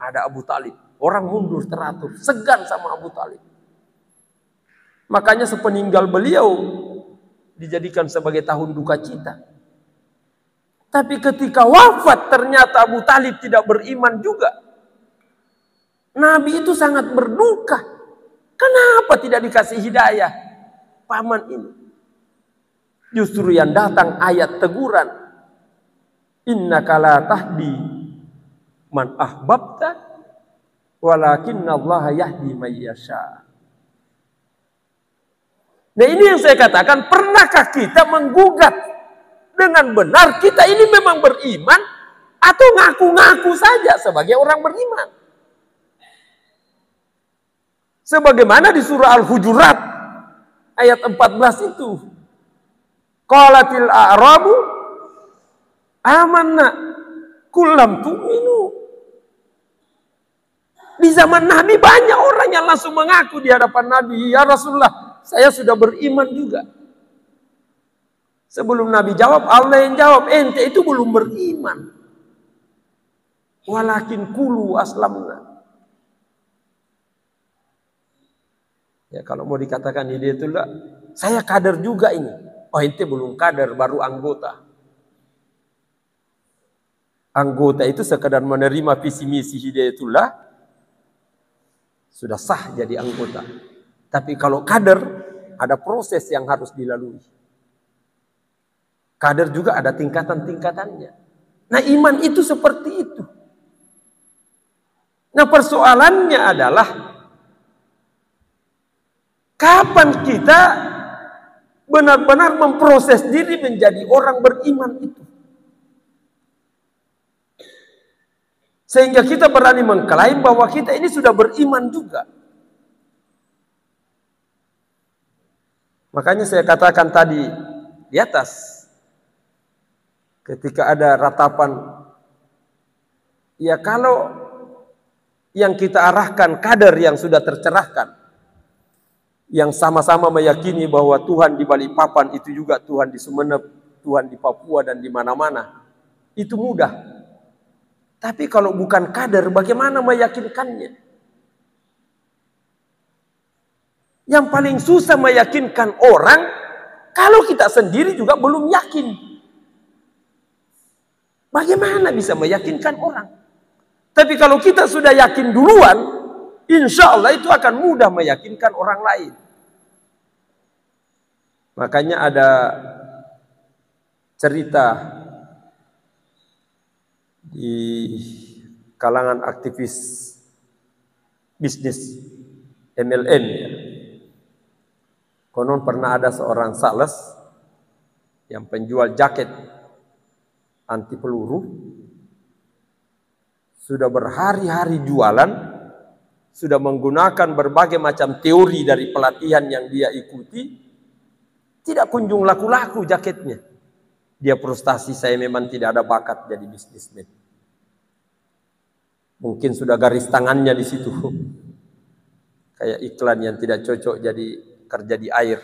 ada Abu Talib. Orang mundur teratur, segan sama Abu Talib. Makanya sepeninggal beliau dijadikan sebagai tahun duka cita. Tapi ketika wafat ternyata Abu Talib tidak beriman juga. Nabi itu sangat berduka. Kenapa tidak dikasih hidayah paman ini? Justru yang datang ayat teguran. Innaka la tahdi man ahbabta walakinnallaha yahdi may yasha. Nah ini yang saya katakan, pernahkah kita menggugat dengan benar kita ini memang beriman atau ngaku-ngaku saja sebagai orang beriman? Sebagaimana di surah Al-Hujurat ayat 14 itu. Qalatil a'rabu amanna kullam tu'minu. Di zaman Nabi banyak orang yang langsung mengaku di hadapan Nabi, ya Rasulullah, saya sudah beriman juga. Sebelum Nabi jawab, Allah yang jawab, ente itu belum beriman. Walakin kulu aslamna. Ya kalau mau dikatakan hidayatullah, saya kader juga ini. Oh ente belum kader, baru anggota. Anggota itu sekadar menerima visi misi hidayatullah, sudah sah jadi anggota. Tapi kalau kader, ada proses yang harus dilalui. Kader juga ada tingkatan-tingkatannya. Nah iman itu seperti itu. Nah persoalannya adalah, kapan kita benar-benar memproses diri menjadi orang beriman itu. Sehingga kita berani mengklaim bahwa kita ini sudah beriman juga. Makanya saya katakan tadi di atas, ketika ada ratapan, ya kalau yang kita arahkan kader yang sudah tercerahkan, yang sama-sama meyakini bahwa Tuhan di Balikpapan itu juga Tuhan di Sumeneb, Tuhan di Papua dan di mana-mana, itu mudah. Tapi kalau bukan kader, bagaimana meyakinkannya? Yang paling susah meyakinkan orang, kalau kita sendiri juga belum yakin. Bagaimana bisa meyakinkan orang? Tapi kalau kita sudah yakin duluan, insya Allah itu akan mudah meyakinkan orang lain. Makanya ada cerita di kalangan aktivis bisnis MLM ya. Konon pernah ada seorang sales yang penjual jaket anti peluru, sudah berhari-hari jualan, sudah menggunakan berbagai macam teori dari pelatihan yang dia ikuti, tidak kunjung laku-laku jaketnya. Dia frustasi, saya memang tidak ada bakat jadi bisnismen. Mungkin sudah garis tangannya di situ. Kayak iklan yang tidak cocok jadi kerja di air.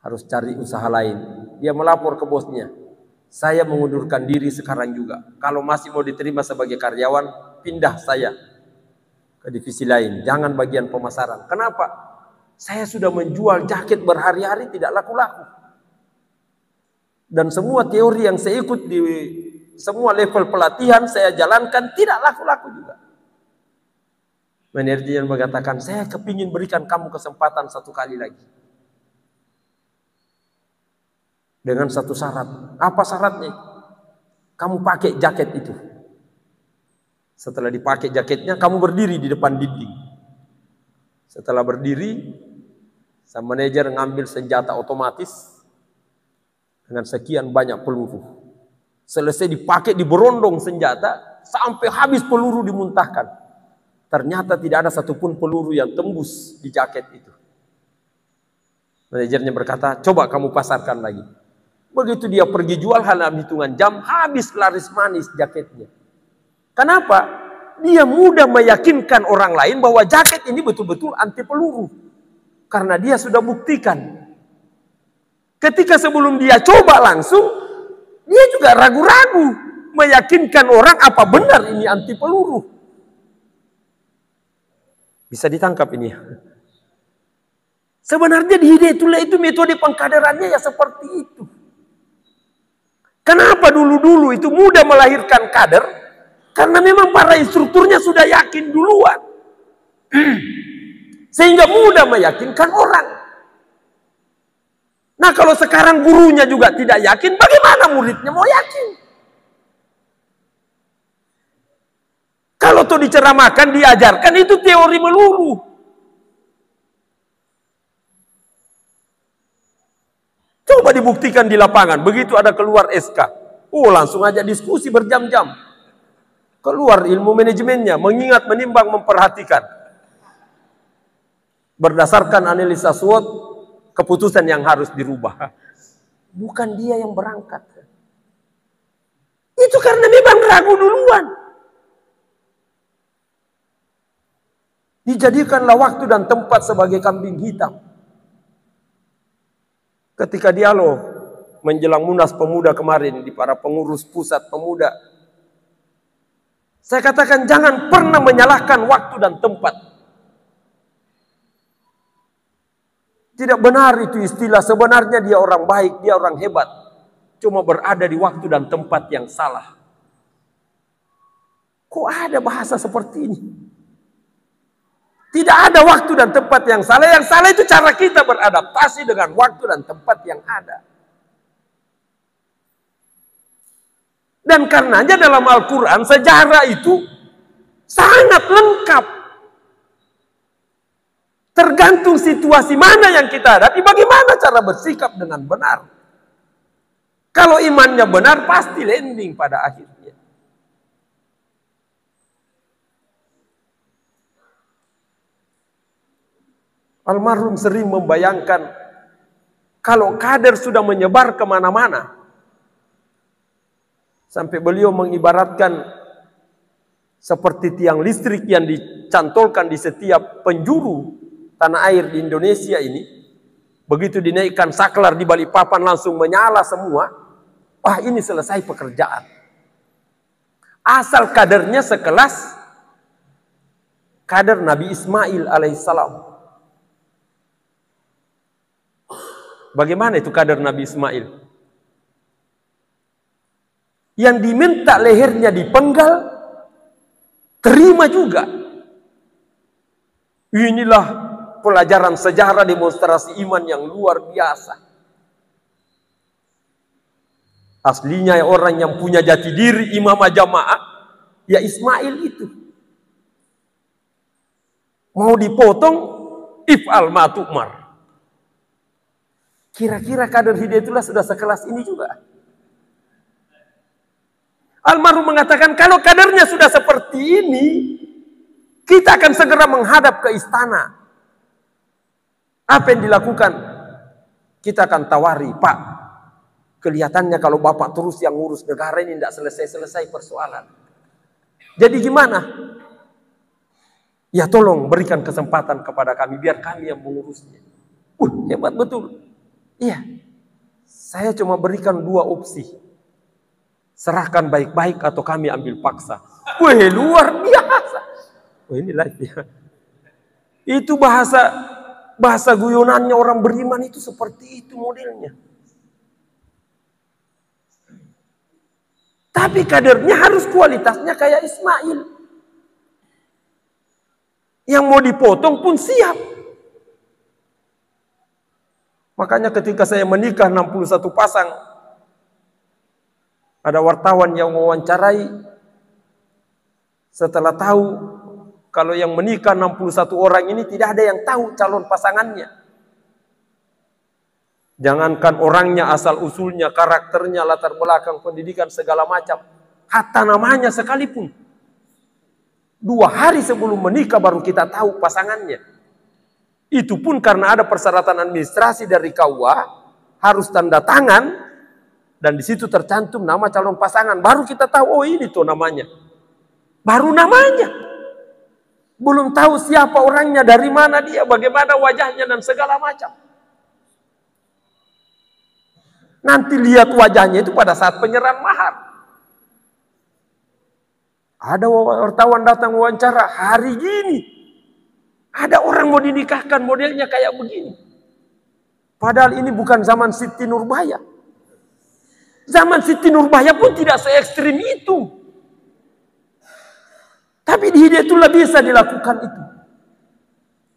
Harus cari usaha lain. Dia melapor ke bosnya. Saya mengundurkan diri sekarang juga. Kalau masih mau diterima sebagai karyawan, pindah saya ke divisi lain. Jangan bagian pemasaran. Kenapa? Saya sudah menjual jaket berhari-hari tidak laku-laku. Dan semua teori yang saya ikut di semua level pelatihan saya jalankan tidak laku-laku juga. Manajer mengatakan, saya kepingin berikan kamu kesempatan satu kali lagi. Dengan satu syarat. Apa syaratnya? Kamu pakai jaket itu. Setelah dipakai jaketnya, kamu berdiri di depan dinding. Setelah berdiri, sang manajer ngambil senjata otomatis dengan sekian banyak peluru. Selesai dipakai, diberondong senjata, sampai habis peluru dimuntahkan. Ternyata tidak ada satupun peluru yang tembus di jaket itu. Manajernya berkata, coba kamu pasarkan lagi. Begitu dia pergi jual dalam hitungan jam, habis laris manis jaketnya. Kenapa? dia mudah meyakinkan orang lain bahwa jaket ini betul-betul anti peluru. Karena dia sudah buktikan. Ketika sebelum dia coba langsung, dia juga ragu-ragu meyakinkan orang apa benar ini anti peluru. Bisa ditangkap ini. Sebenarnya di Hidayatullah itu metode pengkaderannya ya seperti itu. Kenapa dulu-dulu itu mudah melahirkan kader? Karena memang para instrukturnya sudah yakin duluan. Sehingga mudah meyakinkan orang. Nah kalau sekarang gurunya juga tidak yakin, bagaimana muridnya mau yakin? Kalau tuh diceramahkan, diajarkan, itu teori melulu. Coba dibuktikan di lapangan, begitu ada keluar SK. Oh langsung aja diskusi berjam-jam. Keluar ilmu manajemennya, mengingat, menimbang, memperhatikan. Berdasarkan analisa SWOT, keputusan yang harus dirubah. Bukan dia yang berangkat. Itu karena memang ragu duluan. Dijadikanlah waktu dan tempat sebagai kambing hitam. Ketika dialog menjelang Munas Pemuda kemarin di para pengurus pusat pemuda, saya katakan jangan pernah menyalahkan waktu dan tempat. Tidak benar itu istilah, sebenarnya dia orang baik, dia orang hebat. Cuma berada di waktu dan tempat yang salah. Kok ada bahasa seperti ini? Tidak ada waktu dan tempat yang salah. Yang salah itu cara kita beradaptasi dengan waktu dan tempat yang ada. Dan karenanya dalam Al-Quran sejarah itu sangat lengkap. Tergantung situasi mana yang kita hadapi, bagaimana cara bersikap dengan benar. Kalau imannya benar, pasti landing pada akhirnya. Almarhum sering membayangkan kalau kader sudah menyebar kemana-mana. Sampai beliau mengibaratkan seperti tiang listrik yang dicantolkan di setiap penjuru tanah air di Indonesia ini. Begitu dinaikkan saklar di Balikpapan langsung menyala semua. Wah ini selesai pekerjaan. Asal kadernya sekelas kader Nabi Ismail alaihissalam. Bagaimana itu kader Nabi Ismail? Yang diminta lehernya dipenggal, terima juga. Inilah pelajaran sejarah demonstrasi iman yang luar biasa. Aslinya orang yang punya jati diri imam jamaah, ya Ismail itu. Mau dipotong, if'al ma tu'mar. Kira-kira kader Hidayatullah sudah sekelas ini juga. Almarhum mengatakan kalau kadernya sudah seperti ini, kita akan segera menghadap ke istana. Apa yang dilakukan? Kita akan tawari, Pak, kelihatannya kalau Bapak terus yang ngurus negara ini tidak selesai-selesai persoalan. Jadi gimana? Ya tolong berikan kesempatan kepada kami, biar kami yang mengurusnya. Hebat betul. Iya, saya cuma berikan dua opsi. Serahkan baik-baik atau kami ambil paksa. Wih, luar biasa. Wah, ini live ya. Itu bahasa guyonannya orang beriman itu seperti itu modelnya. Tapi kadernya harus kualitasnya kayak Ismail. Yang mau dipotong pun siap. Makanya ketika saya menikah 61 pasang, ada wartawan yang mewawancarai, setelah tahu kalau yang menikah 61 orang ini tidak ada yang tahu calon pasangannya. Jangankan orangnya, asal usulnya, karakternya, latar belakang pendidikan, segala macam. Hatta namanya sekalipun. 2 hari sebelum menikah baru kita tahu pasangannya. Itu pun karena ada persyaratan administrasi dari KUA, harus tanda tangan, dan di situ tercantum nama calon pasangan. Baru kita tahu, oh ini tuh namanya. Baru namanya. Belum tahu siapa orangnya, dari mana dia, bagaimana wajahnya dan segala macam. Nanti lihat wajahnya itu pada saat penyerahan mahar. Ada wartawan datang wawancara, hari gini ada orang mau dinikahkan modelnya kayak begini. Padahal ini bukan zaman Siti Nurbaya. Zaman Siti Nurbaya pun tidak se-ekstrim itu. Tapi di Hidayatullah bisa dilakukan itu.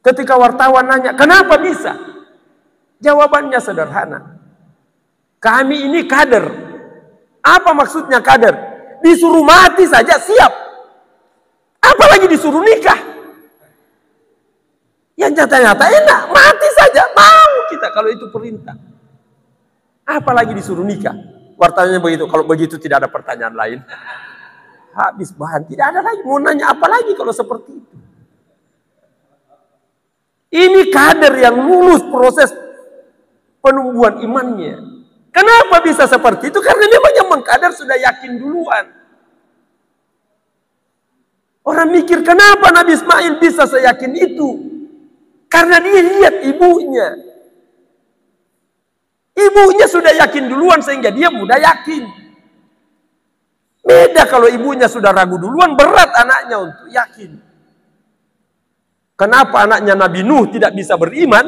Ketika wartawan nanya, kenapa bisa? Jawabannya sederhana. Kami ini kader. Apa maksudnya kader? Disuruh mati saja siap. Apalagi disuruh nikah. Yang nyata-nyata enak, mati saja. Mau kita kalau itu perintah. Apalagi disuruh nikah. Wartawannya begitu. Kalau begitu tidak ada pertanyaan lain. Habis bahan, tidak ada lagi. Mau nanya apa lagi kalau seperti itu? Ini kader yang lulus proses penumbuhan imannya. Kenapa bisa seperti itu? Karena memang yang mengkader sudah yakin duluan. Orang mikir kenapa Nabi Ismail bisa seyakin itu? Karena dia lihat ibunya. Ibunya sudah yakin duluan sehingga dia mudah yakin. Beda kalau ibunya sudah ragu duluan, berat anaknya untuk yakin. Kenapa anaknya Nabi Nuh tidak bisa beriman?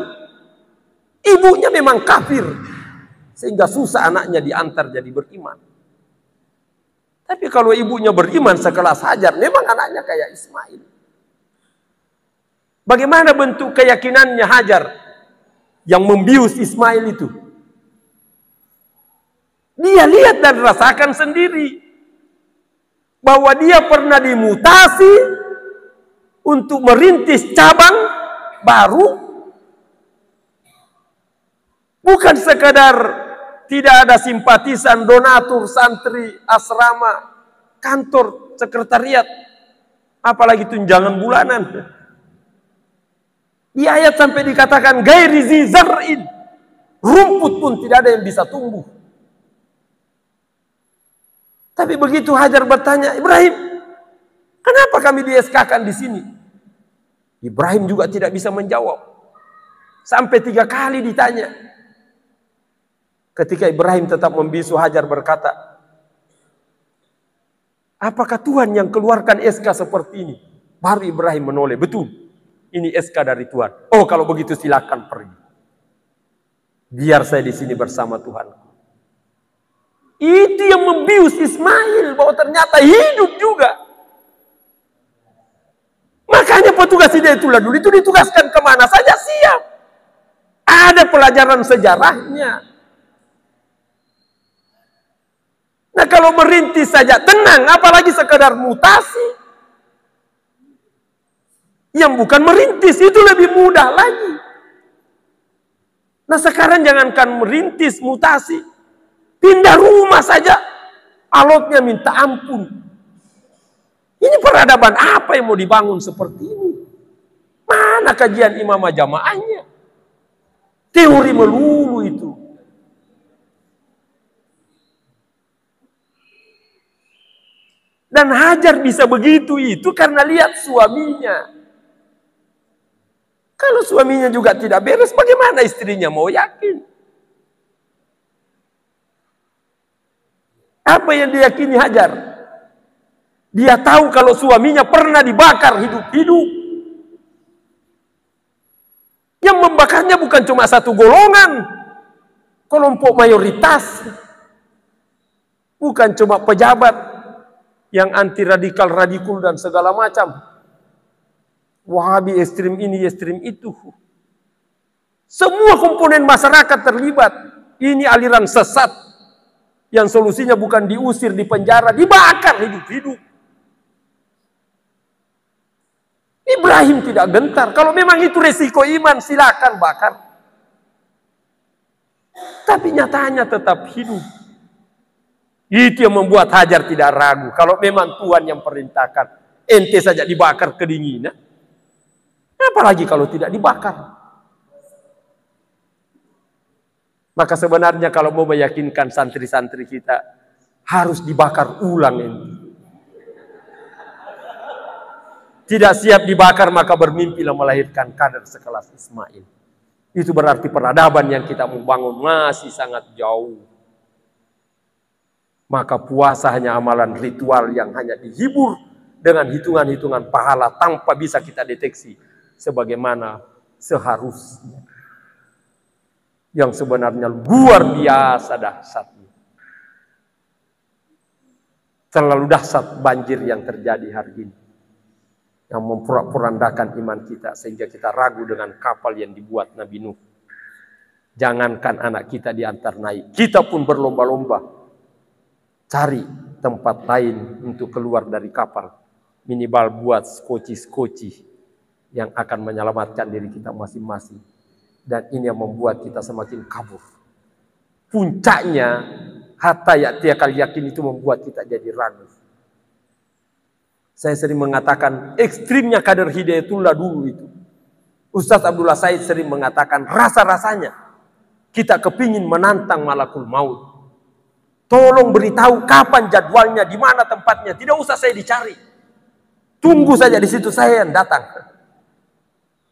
Ibunya memang kafir. Sehingga susah anaknya diantar jadi beriman. Tapi kalau ibunya beriman sekelas Hajar, memang anaknya kayak Ismail. Bagaimana bentuk keyakinannya Hajar yang membius Ismail itu? Dia lihat dan rasakan sendiri bahwa dia pernah dimutasi untuk merintis cabang baru, bukan sekadar tidak ada simpatisan, donatur, santri, asrama, kantor, sekretariat, apalagi tunjangan bulanan. Di ayat sampai dikatakan gairi zi zar'in, rumput pun tidak ada yang bisa tumbuh. Tapi begitu Hajar bertanya, Ibrahim, kenapa kami di-SK-kan di sini? Ibrahim juga tidak bisa menjawab. Sampai 3 kali ditanya. Ketika Ibrahim tetap membisu, Hajar berkata, apakah Tuhan yang keluarkan SK seperti ini? Baru Ibrahim menoleh, betul, ini SK dari Tuhan. Oh, kalau begitu silakan pergi. Biar saya di sini bersama Tuhan. Itu yang membius Ismail, bahwa ternyata hidup juga. Makanya petugas Hidayatullah dulu itu ditugaskan kemana saja siap. Ada pelajaran sejarahnya. Nah kalau merintis saja tenang, apalagi sekedar mutasi. Yang bukan merintis itu lebih mudah lagi. Nah sekarang jangankan merintis, mutasi. Pindah rumah saja, alotnya minta ampun. Ini peradaban apa yang mau dibangun seperti ini? Mana kajian imamah jamaahnya? Teori melulu itu. Dan Hajar bisa begitu itu karena lihat suaminya. Kalau suaminya juga tidak beres, bagaimana istrinya mau yakin? Apa yang diyakini Hajar? Dia tahu kalau suaminya pernah dibakar hidup-hidup. Yang membakarnya bukan cuma satu golongan, kelompok mayoritas. Bukan cuma pejabat yang anti radikal dan segala macam. Wahabi ekstrim ini, ekstrim itu. Semua komponen masyarakat terlibat. Ini aliran sesat. Yang solusinya bukan diusir, di penjara, dibakar hidup-hidup. Ibrahim tidak gentar. Kalau memang itu resiko iman, silakan bakar. Tapi nyatanya tetap hidup. Itu yang membuat Hajar tidak ragu. Kalau memang Tuhan yang perintahkan, ente saja dibakar kedinginan. Apalagi kalau tidak dibakar. Maka sebenarnya kalau mau meyakinkan santri-santri kita, harus dibakar ulang ini. tidak siap dibakar, maka bermimpilah melahirkan kader sekelas Ismail. Itu berarti peradaban yang kita membangun masih sangat jauh. Maka puasa hanya amalan ritual yang hanya dihibur dengan hitungan-hitungan pahala tanpa bisa kita deteksi sebagaimana seharusnya. Yang sebenarnya luar biasa dahsyatnya. Terlalu dahsyat banjir yang terjadi hari ini, yang memporak-porandakan iman kita sehingga kita ragu dengan kapal yang dibuat Nabi Nuh. Jangankan anak kita diantar naik, kita pun berlomba-lomba cari tempat lain untuk keluar dari kapal. Minimal buat skoci-skoci yang akan menyelamatkan diri kita masing-masing. Dan ini yang membuat kita semakin kabur. Puncaknya, hatta ya'tiyakal yakin itu membuat kita jadi ragu. Saya sering mengatakan, ekstrimnya kader Hidayatullah dulu itu. Ustaz Abdullah Said sering mengatakan, rasa-rasanya kita kepingin menantang malakul maut. Tolong beritahu kapan jadwalnya, di mana tempatnya. Tidak usah saya dicari. Tunggu saja di situ, saya yang datang.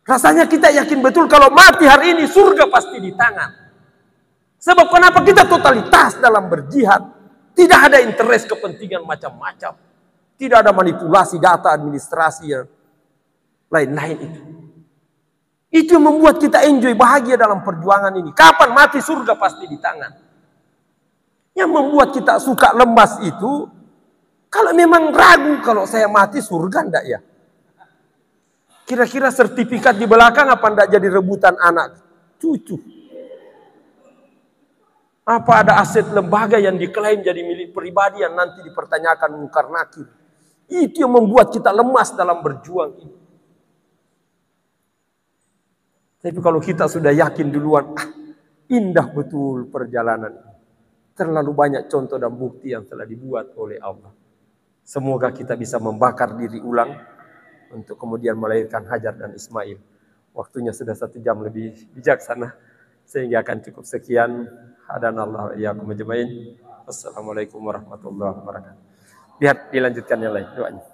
Rasanya kita yakin betul kalau mati hari ini surga pasti di tangan. Sebab kenapa kita totalitas dalam berjihad? Tidak ada interest kepentingan macam-macam. Tidak ada manipulasi data administrasi yang lain-lain itu. Itu yang membuat kita enjoy, bahagia dalam perjuangan ini. Kapan mati surga pasti di tangan. Yang membuat kita suka lemas itu, kalau memang ragu kalau saya mati surga enggak ya? Kira-kira sertifikat di belakang apa enggak jadi rebutan anak cucu? Apa ada aset lembaga yang diklaim jadi milik pribadi yang nanti dipertanyakan mungkar nakir? Itu yang membuat kita lemas dalam berjuang ini. Tapi kalau kita sudah yakin duluan, indah betul perjalanan ini. Terlalu banyak contoh dan bukti yang telah dibuat oleh Allah. Semoga kita bisa membakar diri ulang untuk kemudian melahirkan Hajar dan Ismail. Waktunya sudah 1 jam lebih bijaksana, sehingga akan cukup sekian. Hadanallahu iyyakum ajmain. Wassalamualaikum warahmatullahi wabarakatuh. Lihat dilanjutkan yang lain doanya.